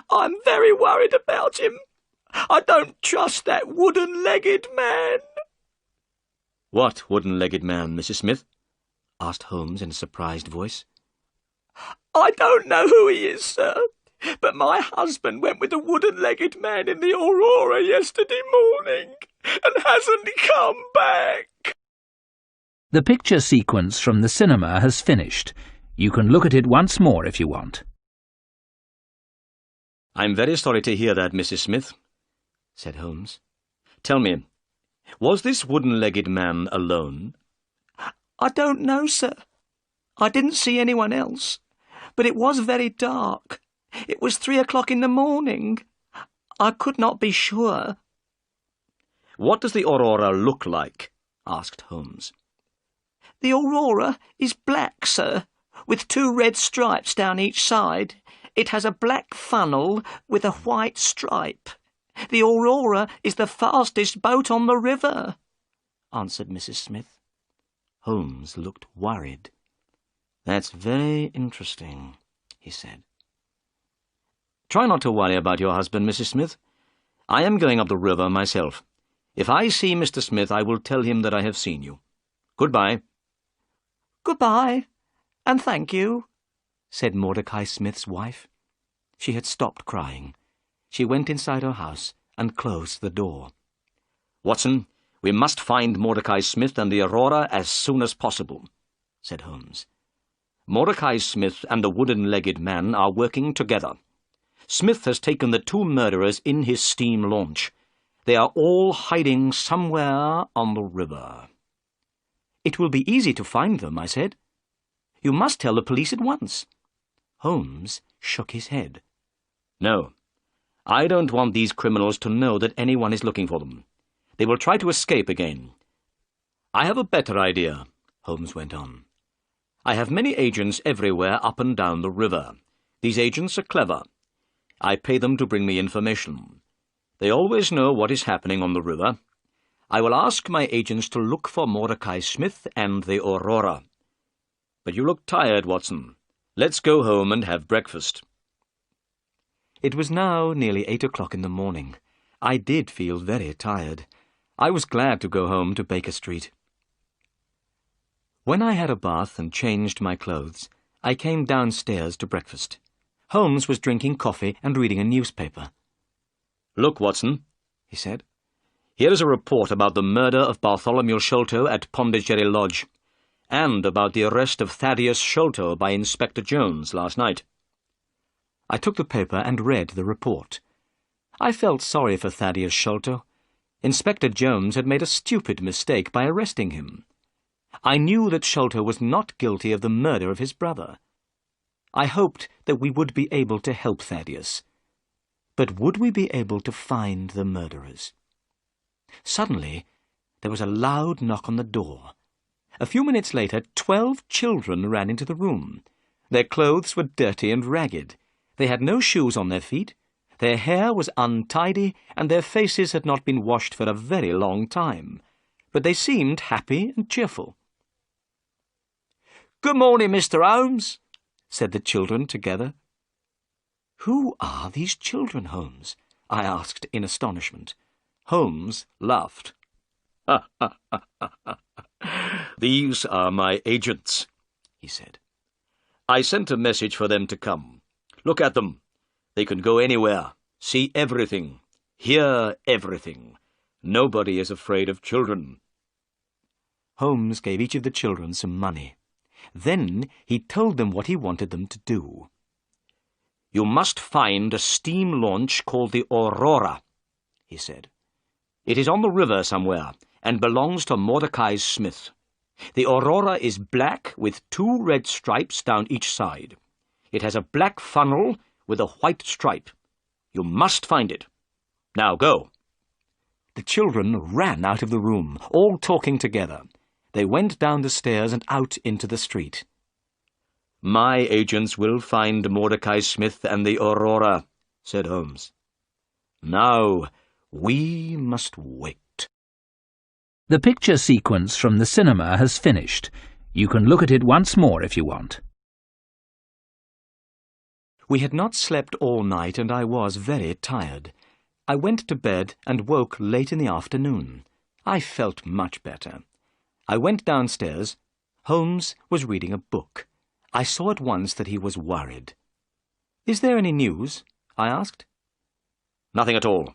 "I'm very worried about him. I don't trust that wooden-legged man." "What wooden-legged man, Mrs. Smith?" asked Holmes in a surprised voice. "I don't know who he is, sir, but my husband went with a wooden-legged man in the Aurora yesterday morning and hasn't come back." The picture sequence from the cinema has finished. You can look at it once more if you want. "I'm very sorry to hear that, Mrs. Smith," said Holmes. "Tell me, was this wooden-legged man alone?" "I don't know, sir. I didn't see anyone else, but it was very dark. It was 3 o'clock in the morning. I could not be sure." "What does the Aurora look like?" asked Holmes. "The Aurora is black, sir, with 2 red stripes down each side. It has a black funnel with a white stripe. The Aurora is the fastest boat on the river," answered Mrs. Smith. Holmes looked worried. "That's very interesting," he said. "Try not to worry about your husband, Mrs. Smith. I am going up the river myself. If I see Mr. Smith, I will tell him that I have seen you. Goodbye." "Goodbye, and thank you," said Mordecai Smith's wife. She had stopped crying. She went inside her house and closed the door. "Watson, we must find Mordecai Smith and the Aurora as soon as possible," said Holmes. "Mordecai Smith and the wooden-legged man are working together. Smith has taken the 2 murderers in his steam launch. They are all hiding somewhere on the river." "It will be easy to find them," I said. "You must tell the police at once." Holmes shook his head. "No, I don't want these criminals to know that anyone is looking for them. They will try to escape again. I have a better idea," Holmes went on. "I have many agents everywhere up and down the river. These agents are clever. I pay them to bring me information. They always know what is happening on the river. I will ask my agents to look for Mordecai Smith and the Aurora. But you look tired, Watson. Let's go home and have breakfast." It was now nearly 8 o'clock in the morning. I did feel very tired. I was glad to go home to Baker Street. When I had a bath and changed my clothes, I came downstairs to breakfast. Holmes was drinking coffee and reading a newspaper. "Look, Watson," he said. "Here is a report about the murder of Bartholomew Sholto at Pondicherry Lodge, and about the arrest of Thaddeus Sholto by Inspector Jones last night." I took the paper and read the report. I felt sorry for Thaddeus Sholto. Inspector Jones had made a stupid mistake by arresting him. I knew that Sholto was not guilty of the murder of his brother. I hoped that we would be able to help Thaddeus. But would we be able to find the murderers? Suddenly, there was a loud knock on the door. A few minutes later, 12 children ran into the room. Their clothes were dirty and ragged. They had no shoes on their feet. Their hair was untidy, and their faces had not been washed for a very long time. But they seemed happy and cheerful. "Good morning, Mr. Holmes," said the children together. "Who are these children, Holmes?" I asked in astonishment. Holmes laughed. "These are my agents," he said. "I sent a message for them to come. Look at them. They can go anywhere, see everything, hear everything. Nobody is afraid of children." Holmes gave each of the children some money. Then he told them what he wanted them to do. "You must find a steam launch called the Aurora," he said. "It is on the river somewhere, and belongs to Mordecai Smith. The Aurora is black with 2 red stripes down each side. It has a black funnel with a white stripe. You must find it. Now go." The children ran out of the room, all talking together. They went down the stairs and out into the street. "My agents will find Mordecai Smith and the Aurora," said Holmes. Now, we must wait. The picture sequence from the cinema has finished. You can look at it once more if you want. We had not slept all night and I was very tired. I went to bed and woke late in the afternoon. I felt much better. I went downstairs. Holmes was reading a book. I saw at once that he was worried. "Is there any news?" I asked. Nothing at all.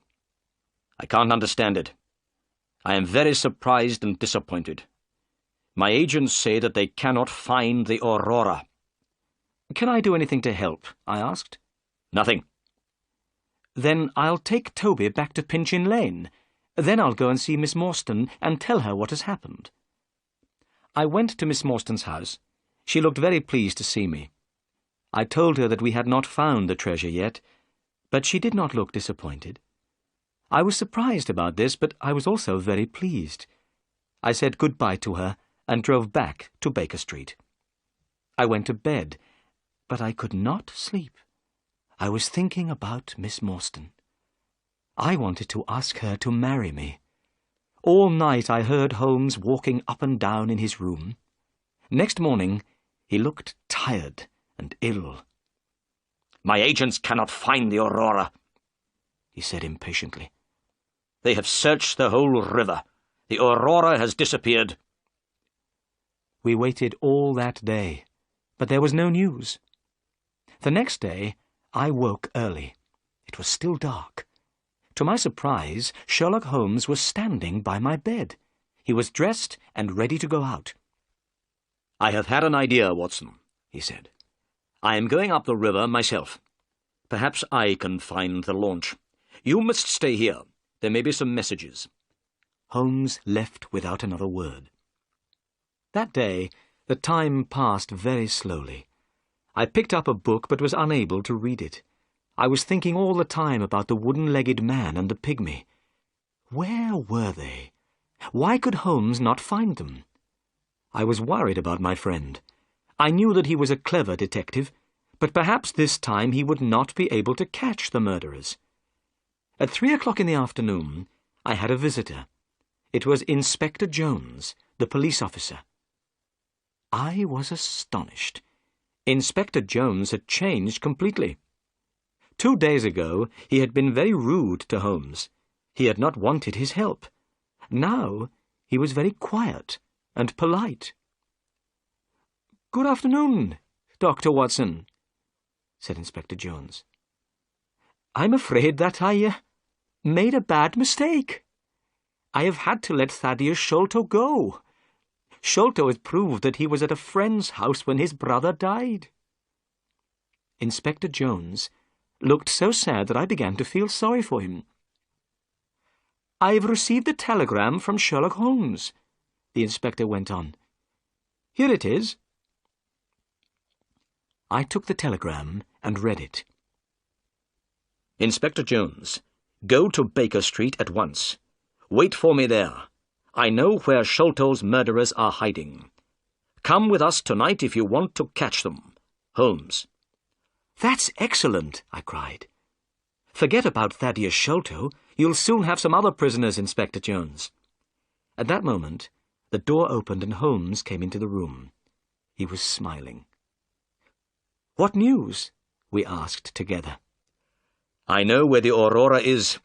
I can't understand it. I am very surprised and disappointed. My agents say that they cannot find the Aurora. "Can I do anything to help?" I asked. Nothing. "Then I'll take Toby back to Pinchin Lane. Then I'll go and see Miss Morstan and tell her what has happened." I went to Miss Morstan's house. She looked very pleased to see me. I told her that we had not found the treasure yet, but she did not look disappointed. I was surprised about this, but I was also very pleased. I said good-bye to her and drove back to Baker Street. I went to bed, but I could not sleep. I was thinking about Miss Morstan. I wanted to ask her to marry me. All night I heard Holmes walking up and down in his room. Next morning he looked tired and ill. My agents cannot find the Aurora, he said impatiently. They have searched the whole river. The Aurora has disappeared. We waited all that day, but there was no news. The next day I woke early. It was still dark. To my surprise, Sherlock Holmes was standing by my bed. He was dressed and ready to go out. I have had an idea, Watson, he said. I am going up the river myself. Perhaps I can find the launch. You must stay here. There may be some messages. Holmes left without another word. That day, the time passed very slowly. I picked up a book but was unable to read it. I was thinking all the time about the wooden-legged man and the pygmy. Where were they? Why could Holmes not find them? I was worried about my friend. I knew that he was a clever detective, but perhaps this time he would not be able to catch the murderers. At 3 o'clock in the afternoon, I had a visitor. It was Inspector Jones, the police officer. I was astonished. Inspector Jones had changed completely. 2 days ago, he had been very rude to Holmes. He had not wanted his help. Now, he was very quiet and polite. "Good afternoon, Dr. Watson," said Inspector Jones. "I'm afraid that I made a bad mistake. I have had to let Thaddeus Sholto go. Sholto has proved that he was at a friend's house when his brother died." Inspector Jones looked so sad that I began to feel sorry for him. "I've received a telegram from Sherlock Holmes," the inspector went on. "Here it is." I took the telegram and read it. Inspector Jones, go to Baker Street at once. Wait for me there. I know where Sholto's murderers are hiding. Come with us tonight if you want to catch them. Holmes. "That's excellent," I cried. "Forget about Thaddeus Sholto. You'll soon have some other prisoners, Inspector Jones." At that moment, the door opened and Holmes came into the room. He was smiling. "What news?" we asked together. I know where the Aurora is,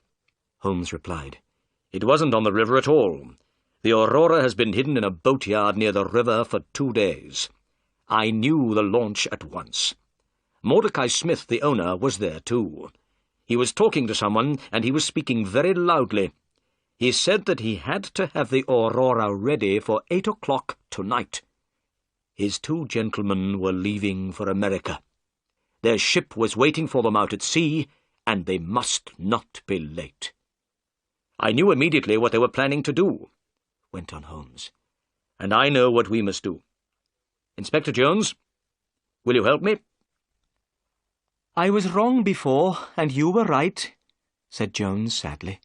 Holmes replied. It wasn't on the river at all. The Aurora has been hidden in a boatyard near the river for 2 days. I knew the launch at once. Mordecai Smith, the owner, was there too. He was talking to someone, and he was speaking very loudly. He said that he had to have the Aurora ready for 8 o'clock tonight. His 2 gentlemen were leaving for America. Their ship was waiting for them out at sea, and they must not be late. I knew immediately what they were planning to do, went on Holmes, and I know what we must do. Inspector Jones, will you help me? "I was wrong before, and you were right," said Jones sadly.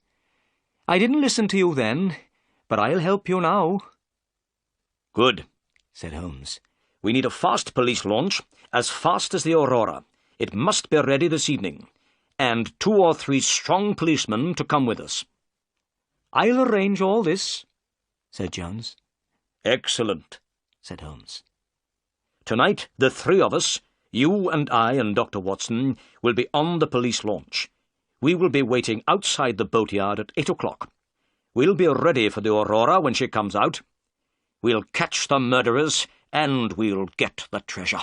"I didn't listen to you then, but I'll help you now." Good, said Holmes. We need a fast police launch, as fast as the Aurora. It must be ready this evening. and 2 or 3 strong policemen to come with us." "I'll arrange all this," said Jones. "Excellent," said Holmes. "Tonight, the 3 of us, you and I and Dr. Watson, will be on the police launch. We will be waiting outside the boatyard at 8 o'clock. We'll be ready for the Aurora when she comes out. We'll catch the murderers, and we'll get the treasure."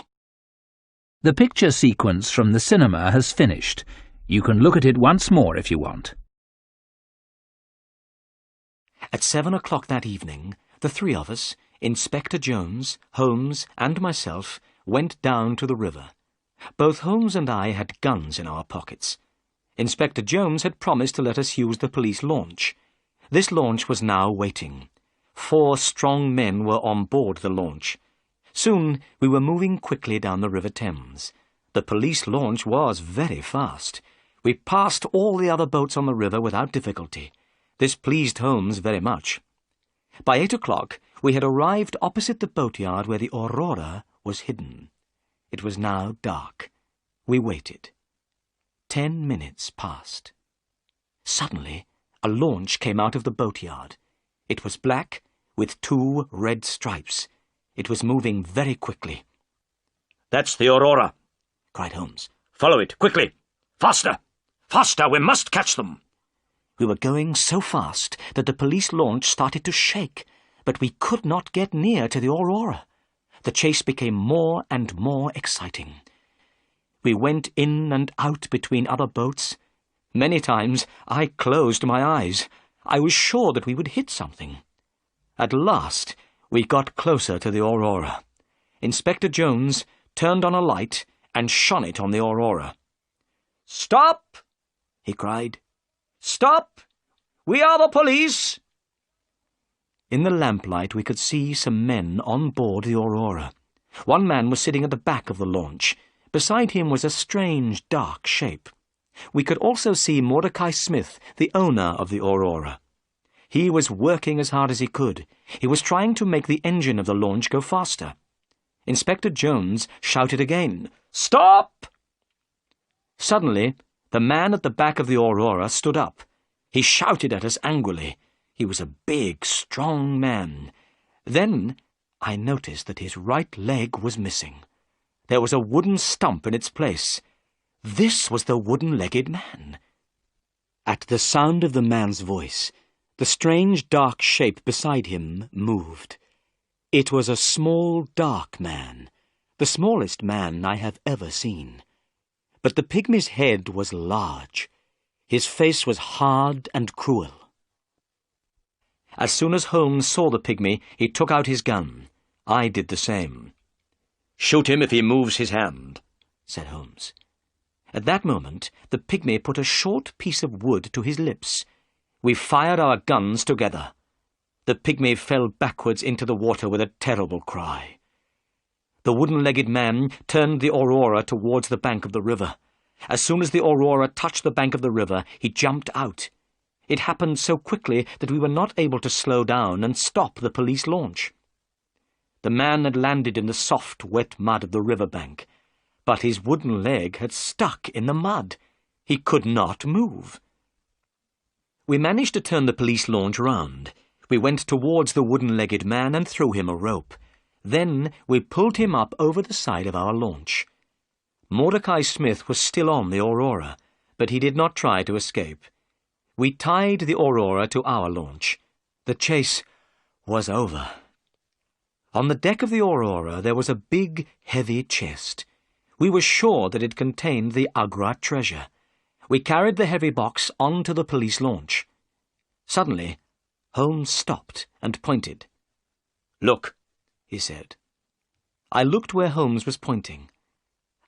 The picture sequence from the cinema has finished. You can look at it once more if you want. At 7 o'clock that evening, the 3 of us, Inspector Jones, Holmes, and myself, went down to the river. Both Holmes and I had guns in our pockets. Inspector Jones had promised to let us use the police launch. This launch was now waiting. 4 strong men were on board the launch. Soon we were moving quickly down the River Thames. The police launch was very fast. We passed all the other boats on the river without difficulty. This pleased Holmes very much. By 8 o'clock we had arrived opposite the boatyard where the Aurora was hidden. It was now dark. We waited. 10 minutes passed. Suddenly a launch came out of the boatyard. It was black, with 2 red stripes. It was moving very quickly. "That's the Aurora," cried Holmes. "Follow it, quickly! Faster! Faster! We must catch them!" We were going so fast that the police launch started to shake, but we could not get near to the Aurora. The chase became more and more exciting. We went in and out between other boats. Many times I closed my eyes. I was sure that we would hit something. At last we got closer to the Aurora. Inspector Jones turned on a light and shone it on the Aurora. "Stop!" he cried. "Stop! We are the police!" In the lamplight we could see some men on board the Aurora. One man was sitting at the back of the launch. Beside him was a strange, dark shape. We could also see Mordecai Smith, the owner of the Aurora. He was working as hard as he could. He was trying to make the engine of the launch go faster. Inspector Jones shouted again, "Stop!" Suddenly, the man at the back of the Aurora stood up. He shouted at us angrily. He was a big, strong man. Then I noticed that his right leg was missing. There was a wooden stump in its place. This was the wooden-legged man. At the sound of the man's voice, the strange dark shape beside him moved. It was a small, dark man, the smallest man I have ever seen. But the pygmy's head was large. His face was hard and cruel. As soon as Holmes saw the pygmy, he took out his gun. I did the same. "Shoot him if he moves his hand," said Holmes. At that moment, the pygmy put a short piece of wood to his lips. We fired our guns together. The pygmy fell backwards into the water with a terrible cry. The wooden-legged man turned the Aurora towards the bank of the river. As soon as the Aurora touched the bank of the river, he jumped out. It happened so quickly that we were not able to slow down and stop the police launch. The man had landed in the soft, wet mud of the river bank, but his wooden leg had stuck in the mud. He could not move. We managed to turn the police launch round. We went towards the wooden-legged man and threw him a rope. Then we pulled him up over the side of our launch. Mordecai Smith was still on the Aurora, but he did not try to escape. We tied the Aurora to our launch. The chase was over. On the deck of the Aurora there was a big, heavy chest. We were sure that it contained the Agra treasure. We carried the heavy box onto the police launch. Suddenly, Holmes stopped and pointed. "Look," he said. I looked where Holmes was pointing.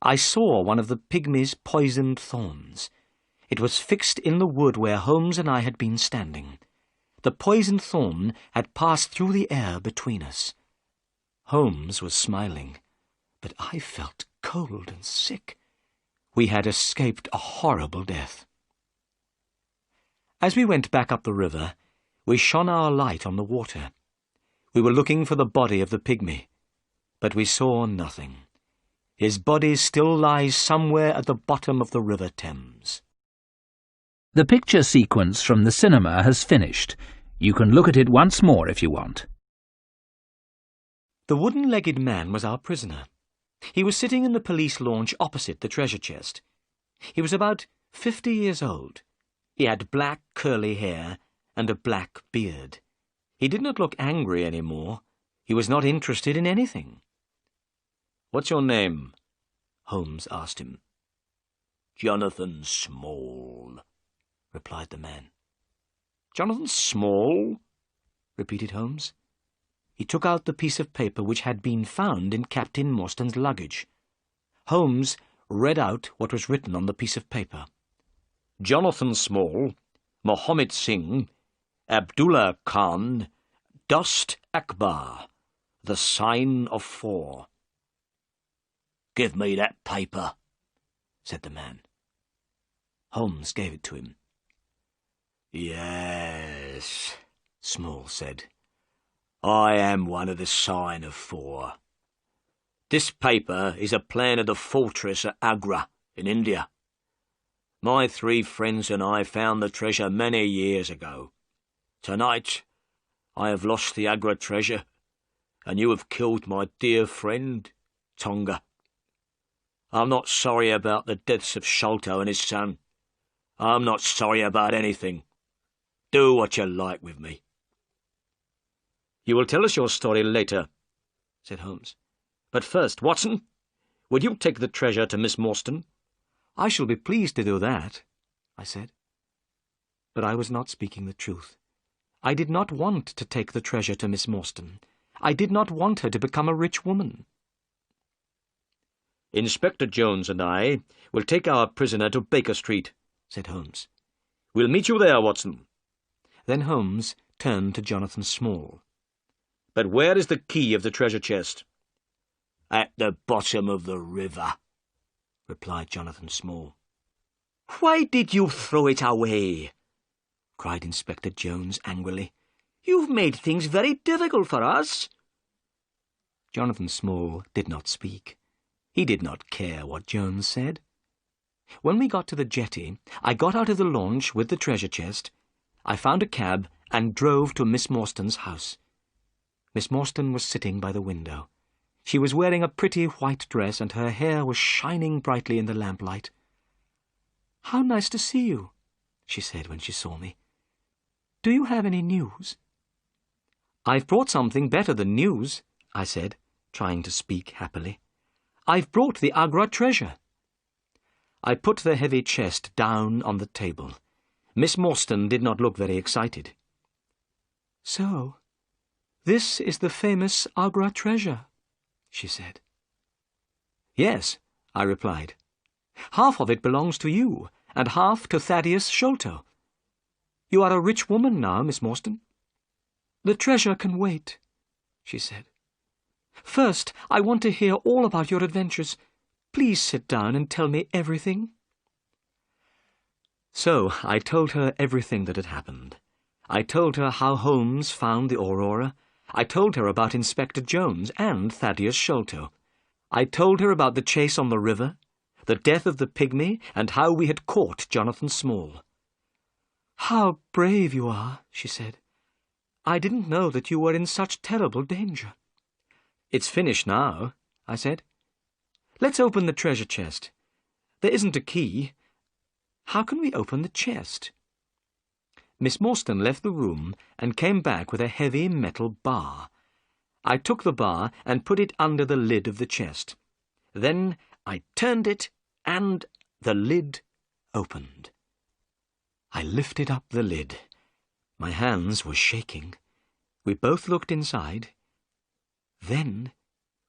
I saw one of the pygmy's poisoned thorns. It was fixed in the wood where Holmes and I had been standing. The poisoned thorn had passed through the air between us. Holmes was smiling, but I felt cold and sick. We had escaped a horrible death. As we went back up the river, we shone our light on the water. We were looking for the body of the pygmy, but we saw nothing. His body still lies somewhere at the bottom of the River Thames. The picture sequence from the cinema has finished. You can look at it once more if you want. The wooden-legged man was our prisoner. He was sitting in the police launch opposite the treasure chest. He was about 50 years old. He had black curly hair and a black beard. He did not look angry any more. He was not interested in anything. "What's your name?" Holmes asked him. "Jonathan Small," replied the man. "Jonathan Small?" repeated Holmes. He took out the piece of paper which had been found in Captain Morstan's luggage. Holmes read out what was written on the piece of paper. "Jonathan Small, Mohammed Singh, Abdullah Khan, Dost Akbar, the sign of 4. "Give me that paper," said the man. Holmes gave it to him. "Yes," Small said. "I am one of the sign of 4. This paper is a plan of the fortress at Agra in India. My 3 friends and I found the treasure many years ago. Tonight I have lost the Agra treasure, and you have killed my dear friend, Tonga. I'm not sorry about the deaths of Sholto and his son. I'm not sorry about anything. Do what you like with me." "You will tell us your story later," said Holmes. "But first, Watson, will you take the treasure to Miss Morstan?" "I shall be pleased to do that," I said. But I was not speaking the truth. I did not want to take the treasure to Miss Morstan. I did not want her to become a rich woman. "Inspector Jones and I will take our prisoner to Baker Street," said Holmes. "We'll meet you there, Watson." Then Holmes turned to Jonathan Small. "But where is the key of the treasure chest?" "At the bottom of the river," replied Jonathan Small. "Why did you throw it away?" cried Inspector Jones angrily. "You've made things very difficult for us." Jonathan Small did not speak. He did not care what Jones said. When we got to the jetty, I got out of the launch with the treasure chest. I found a cab and drove to Miss Morstan's house. Miss Morstan was sitting by the window. She was wearing a pretty white dress, and her hair was shining brightly in the lamplight. "How nice to see you," she said when she saw me. "Do you have any news?" "I've brought something better than news," I said, trying to speak happily. "I've brought the Agra treasure." I put the heavy chest down on the table. Miss Morstan did not look very excited. "So, this is the famous Agra treasure," she said. "Yes," I replied. "Half of it belongs to you, and half to Thaddeus Sholto. You are a rich woman now, Miss Morstan." "The treasure can wait," she said. "First, I want to hear all about your adventures. Please sit down and tell me everything." So I told her everything that had happened. I told her how Holmes found the Aurora. I told her about Inspector Jones and Thaddeus Sholto. I told her about the chase on the river, the death of the pygmy, and how we had caught Jonathan Small. "How brave you are," she said. "I didn't know that you were in such terrible danger." "It's finished now," I said. "Let's open the treasure chest. There isn't a key. How can we open the chest?" Miss Morstan left the room and came back with a heavy metal bar. I took the bar and put it under the lid of the chest. Then I turned it, and the lid opened. I lifted up the lid. My hands were shaking. We both looked inside. Then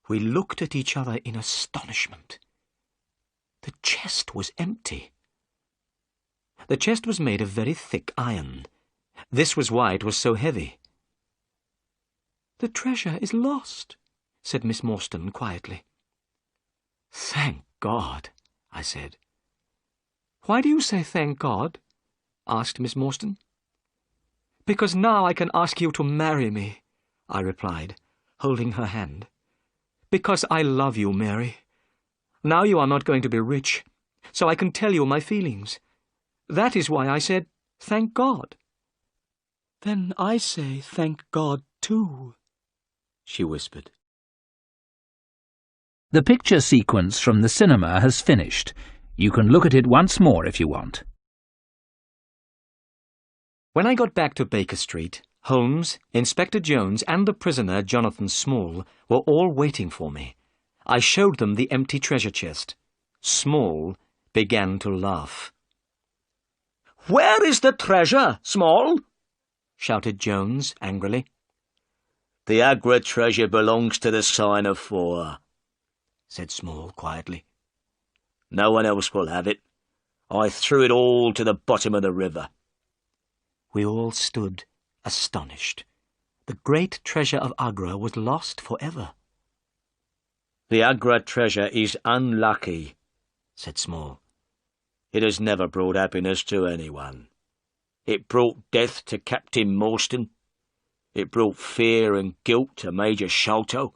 we looked at each other in astonishment. The chest was empty. The chest was made of very thick iron. This was why it was so heavy. "The treasure is lost," said Miss Morstan quietly. "Thank God," I said. "Why do you say thank God?" asked Miss Morstan. "Because now I can ask you to marry me," I replied, holding her hand. "Because I love you, Mary. Now you are not going to be rich, so I can tell you my feelings. That is why I said, thank God. Then I say thank God too, she whispered. The picture sequence from the cinema has finished. You can look at it once more if you want. When I got back to Baker Street, Holmes, Inspector Jones, and the prisoner, Jonathan Small, were all waiting for me. I showed them the empty treasure chest. Small began to laugh. "Where is the treasure, Small?" shouted Jones angrily. "The Agra treasure belongs to the Sign of Four," said Small quietly. "No one else will have it. I threw it all to the bottom of the river." We all stood astonished. The great treasure of Agra was lost forever. "The Agra treasure is unlucky," said Small. "It has never brought happiness to anyone. It brought death to Captain Morstan. It brought fear and guilt to Major Sholto.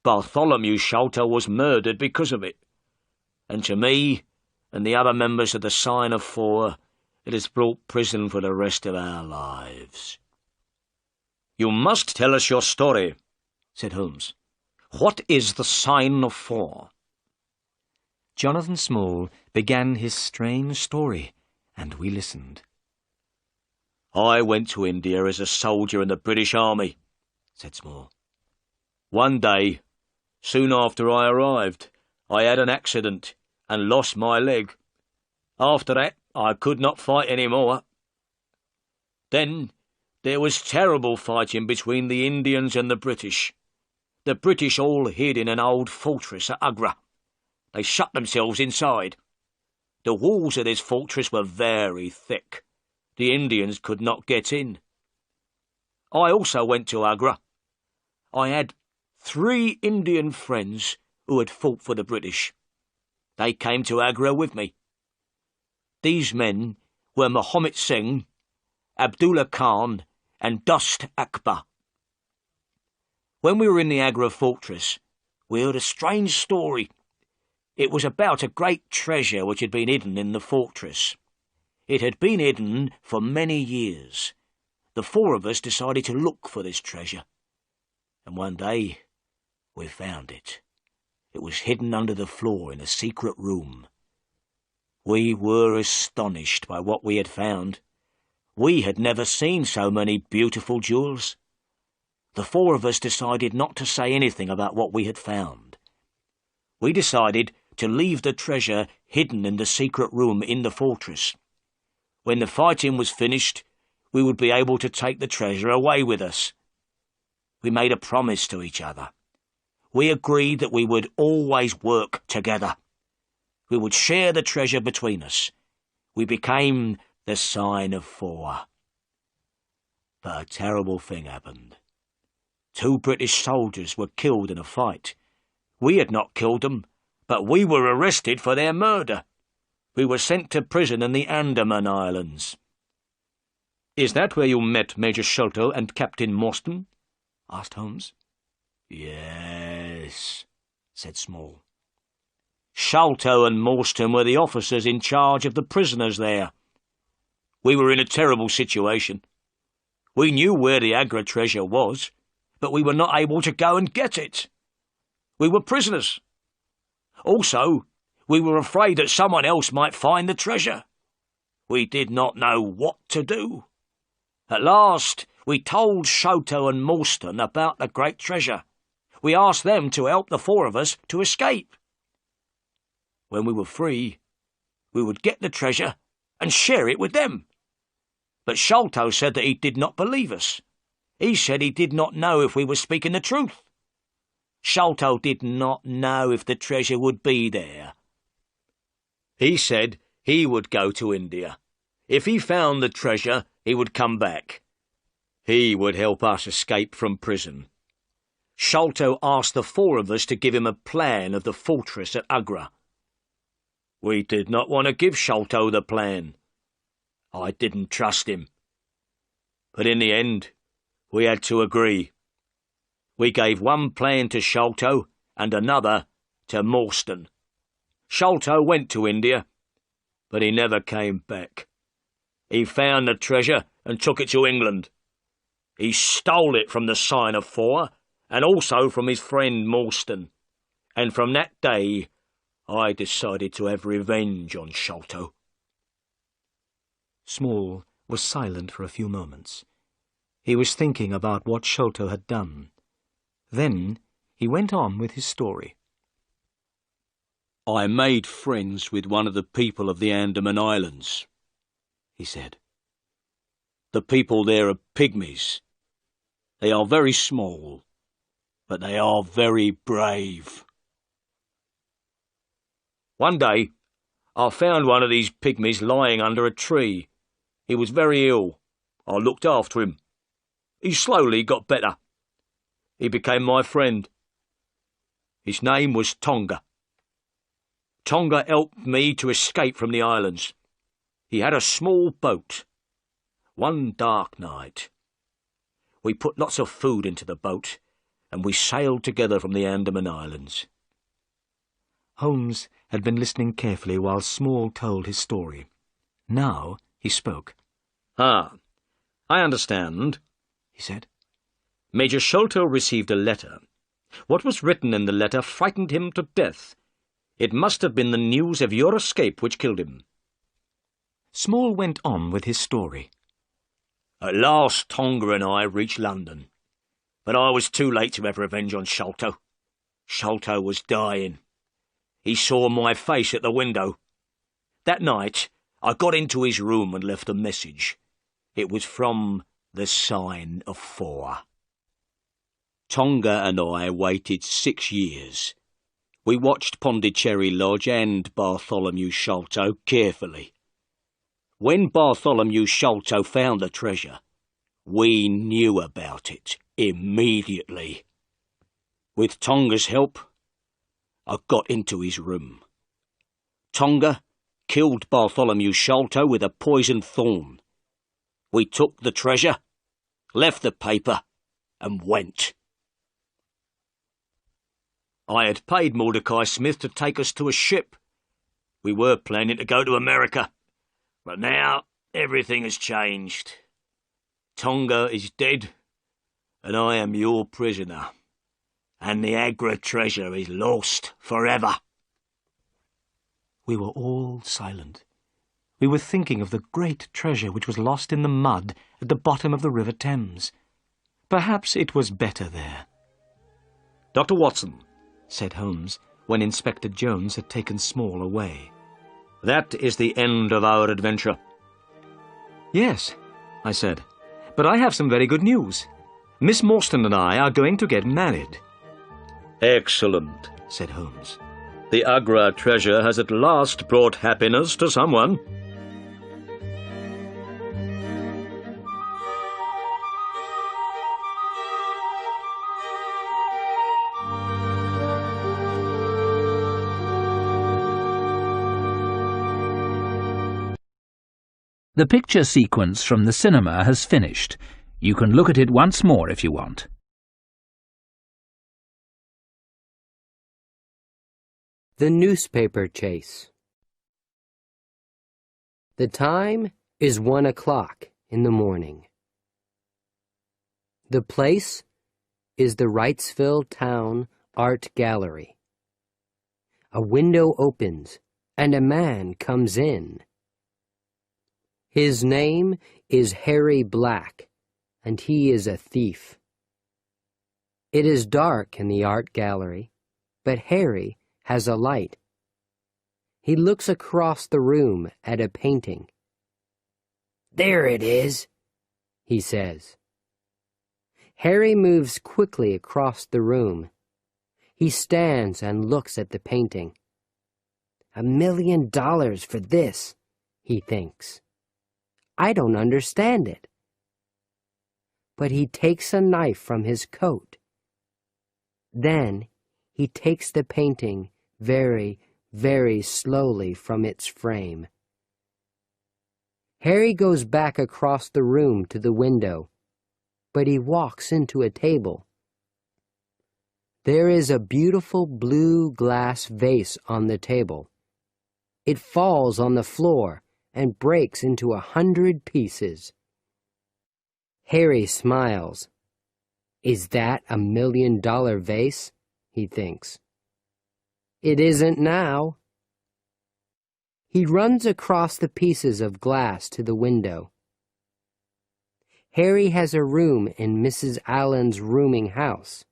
Bartholomew Sholto was murdered because of it. And to me and the other members of the Sign of Four, it has brought prison for the rest of our lives." "You must tell us your story," said Holmes. "What is the Sign of Four?" Jonathan Small began his strange story, and we listened. "I went to India as a soldier in the British Army," said Small. "One day, soon after I arrived, I had an accident and lost my leg. After that, I could not fight any more. Then there was terrible fighting between the Indians and the British. The British all hid in an old fortress at Agra. They shut themselves inside. The walls of this fortress were very thick. The Indians could not get in. I also went to Agra. I had 3 Indian friends who had fought for the British. They came to Agra with me. These men were Muhammad Singh, Abdullah Khan, and Dost Akbar. When we were in the Agra fortress, we heard a strange story. It was about a great treasure which had been hidden in the fortress. It had been hidden for many years. The 4 of us decided to look for this treasure. And one day, we found it. It was hidden under the floor in a secret room. We were astonished by what we had found. We had never seen so many beautiful jewels. The 4 of us decided not to say anything about what we had found. We decided to leave the treasure hidden in the secret room in the fortress. When the fighting was finished, we would be able to take the treasure away with us. We made a promise to each other. We agreed that we would always work together. We would share the treasure between us. We became the Sign of Four. But a terrible thing happened. 2 British soldiers were killed in a fight. We had not killed them, but we were arrested for their murder. We were sent to prison in the Andaman Islands." "Is that where you met Major Sholto and Captain Morstan?" asked Holmes. "Yes," said Small. "Sholto and Morstan were the officers in charge of the prisoners there. We were in a terrible situation. We knew where the Agra treasure was, but we were not able to go and get it. We were prisoners. Also, we were afraid that someone else might find the treasure. We did not know what to do. At last, we told Sholto and Morstan about the great treasure. We asked them to help the 4 of us to escape. When we were free, we would get the treasure and share it with them. But Sholto said that he did not believe us. He said he did not know if we were speaking the truth. Sholto did not know if the treasure would be there. He said he would go to India. If he found the treasure, he would come back. He would help us escape from prison. Sholto asked the 4 of us to give him a plan of the fortress at Agra. We did not want to give Sholto the plan. I didn't trust him. But in the end, we had to agree. We gave one plan to Sholto and another to Morstan. Sholto went to India. but he never came back. He found the treasure and took it to England. He stole it from the Sign of Four, and also from his friend Morstan. And from that day, I decided to have revenge on Sholto." Small was silent for a few moments. He was thinking about what Sholto had done. Then he went on with his story. "I made friends with one of the people of the Andaman Islands," he said. "The people there are pygmies. They are very small, but they are very brave. One day, I found one of these pygmies lying under a tree. He was very ill. I looked after him. He slowly got better. He became my friend. His name was Tonga. Tonga helped me to escape from the islands. He had a small boat. One dark night, we put lots of food into the boat, and we sailed together from the Andaman Islands." Holmes had been listening carefully while Small told his story. Now he spoke. "Ah, I understand," he said. "Major Sholto received a letter. What was written in the letter frightened him to death. It must have been the news of your escape which killed him." Small went on with his story. "At last Tonga and I reached London, but I was too late to have revenge on Sholto. Sholto was dying. He saw my face at the window. That night, I got into his room and left a message. It was from the Sign of Four. Tonga and I waited 6 years. We watched Pondicherry Lodge and Bartholomew Sholto carefully. When Bartholomew Sholto found the treasure, we knew about it immediately. With Tonga's help, I got into his room. Tonga killed Bartholomew Sholto with a poisoned thorn. We took the treasure, left the paper, and went. I had paid Mordecai Smith to take us to a ship. We were planning to go to America, but now everything has changed. Tonga is dead, and I am your prisoner, and the Agra treasure is lost forever." We were all silent. We were thinking of the great treasure which was lost in the mud at the bottom of the River Thames. Perhaps it was better there. "Dr. Watson," said Holmes, when Inspector Jones had taken Small away. "That is the end of our adventure." "Yes," I said, "but I have some very good news. Miss Morstan and I are going to get married." "Excellent," said Holmes. "The Agra treasure has at last brought happiness to someone." The picture sequence from the cinema has finished. You can look at it once more if you want. The newspaper chase. The time is 1 o'clock in the morning. The place is the Wrightsville Town Art Gallery. A window opens and a man comes in. His name is Harry Black, and he is a thief. It is dark in the art gallery, but Harry has a light. He looks across the room at a painting. "There it is," he says. Harry moves quickly across the room. He stands and looks at the painting. $1 million for this, he thinks. I don't understand it. But he takes a knife from his coat. Then he takes the painting very, very slowly from its frame. Harry goes back across the room to the window, but he walks into a table. There is a beautiful blue glass vase on the table. It falls on the floor and breaks into 100 pieces. Harry smiles. Is that $1 million vase? He thinks. It isn't now. He runs across the pieces of glass to the window. Harry has a room in Mrs. Allen's rooming house.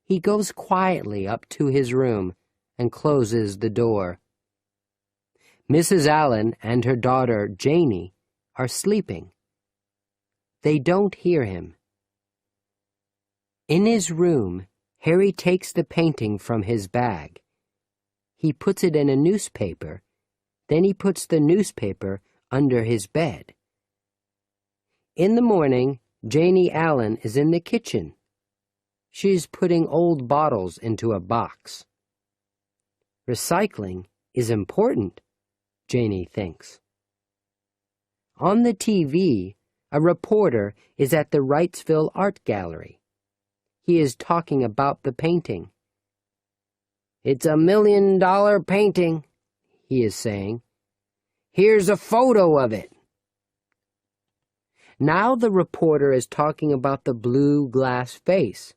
He goes quietly up to his room and closes the door. Mrs. Allen and her daughter, Janie, are sleeping. They don't hear him. In his room, Harry takes the painting from his bag. He puts it in a newspaper. Then he puts the newspaper under his bed. In the morning, Janie Allen is in the kitchen. She's putting old bottles into a box. Recycling is important, Janie thinks. On the TV, a reporter is at the Wrightsville Art Gallery. He is talking about the painting. It's $1 million painting, he is saying. Here's a photo of it. Now the reporter is talking about the blue glass vase.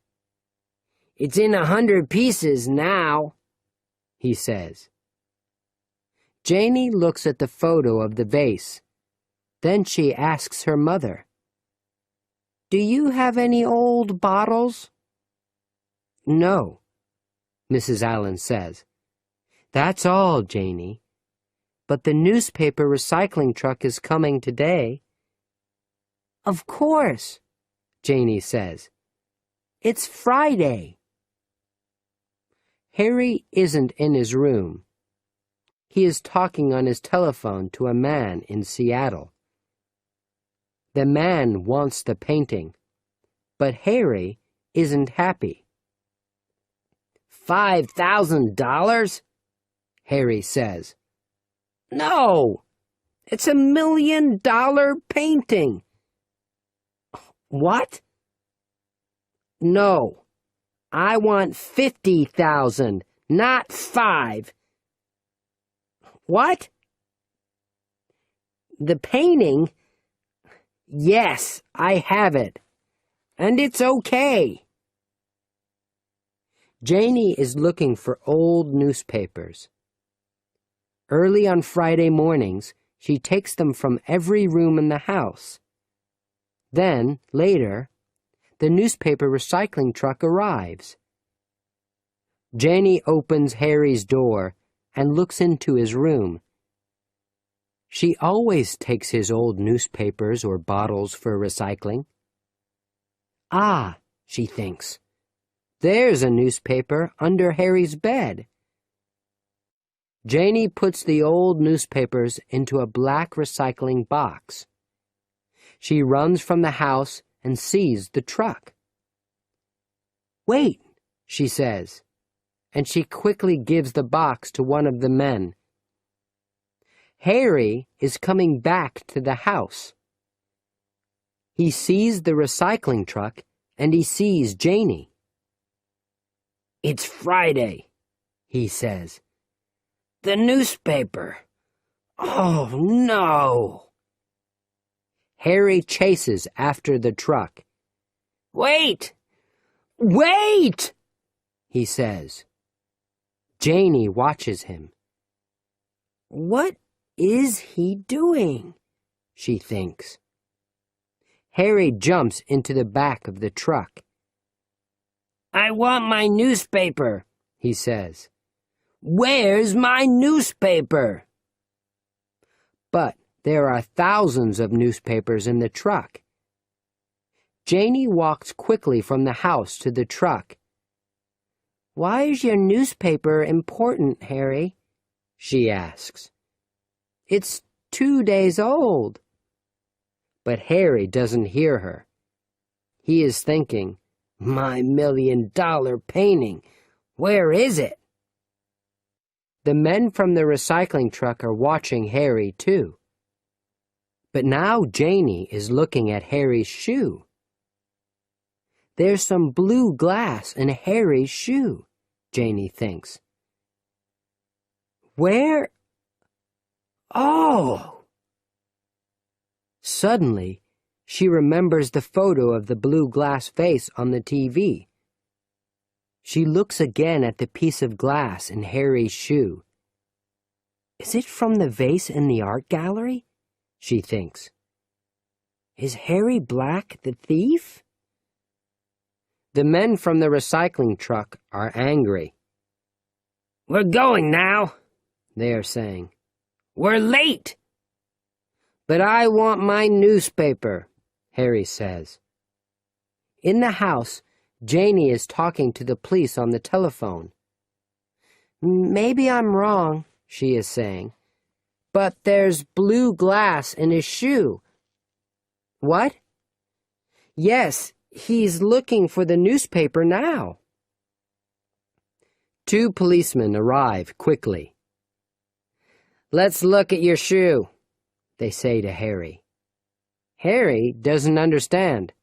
It's in 100 pieces now, he says. Janie looks at the photo of the vase. Then she asks her mother, "Do you have any old bottles?" "No," Mrs. Allen says. "That's all, Janie. But the newspaper recycling truck is coming today." "Of course," Janie says. "It's Friday." Harry isn't in his room. He is talking on his telephone to a man in Seattle. The man wants the painting, but Harry isn't happy. $5,000? Harry says. No, it's $1 million painting. What? No, I want 50,000, not 5. What? The painting? Yes, I have it. And it's okay. Janie is looking for old newspapers. Early on Friday mornings, she takes them from every room in the house. Then, later, the newspaper recycling truck arrives. Janie opens Harry's door and looks into his room. She always takes his old newspapers or bottles for recycling. Ah, she thinks, there's a newspaper under Harry's bed. Janie puts the old newspapers into a black recycling box. She runs from the house and sees the truck. Wait, she says, and she quickly gives the box to one of the men. Harry is coming back to the house. He sees the recycling truck and he sees Janie. It's Friday, he says. The newspaper. Oh, no. Harry chases after the truck. Wait! Wait! He says. Janie watches him. What is he doing? She thinks. Harry jumps into the back of the truck. I want my newspaper, he says. Where's my newspaper? But there are thousands of newspapers in the truck. Janie walks quickly from the house to the truck. Why is your newspaper important, Harry? She asks. It's 2 days old. But Harry doesn't hear her. He is thinking, my $1 million painting, where is it? The men from the recycling truck are watching Harry, too. But now Janie is looking at Harry's shoe. There's some blue glass in Harry's shoe, Janie thinks. Where Oh! Suddenly, she remembers the photo of the blue glass vase on the TV. She looks again at the piece of glass in Harry's shoe. Is it from the vase in the art gallery? She thinks. Is Harry Black the thief? The men from the recycling truck are angry. "We're going now," they are saying. "We're late." "But I want my newspaper," Harry says. In the house, Janie is talking to the police on the telephone. "Maybe I'm wrong," she is saying, "but there's blue glass in his shoe." "What?" "Yes, he's looking for the newspaper now." 2 policemen arrive quickly. "Let's look at your shoe," they say to Harry. Harry doesn't understand.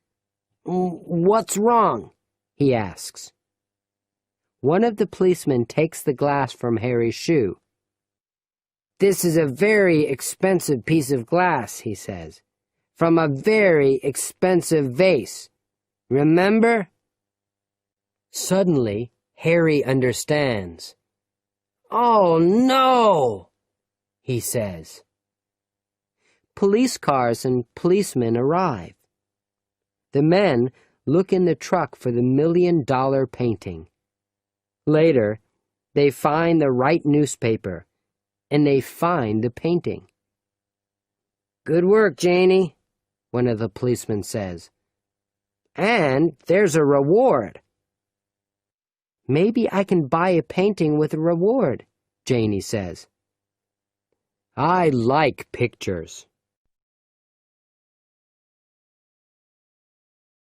"What's wrong?" he asks. One of the policemen takes the glass from Harry's shoe. "This is a very expensive piece of glass," he says, "from a very expensive vase. Remember?" Suddenly, Harry understands. "Oh, no!" he says. Police cars and policemen arrive. The men look in the truck for the $1 million painting. Later, they find the right newspaper, and they find the painting. "Good work, Janie," one of the policemen says. "And there's a reward." "Maybe I can buy a painting with a reward," Janie says. "I like pictures,"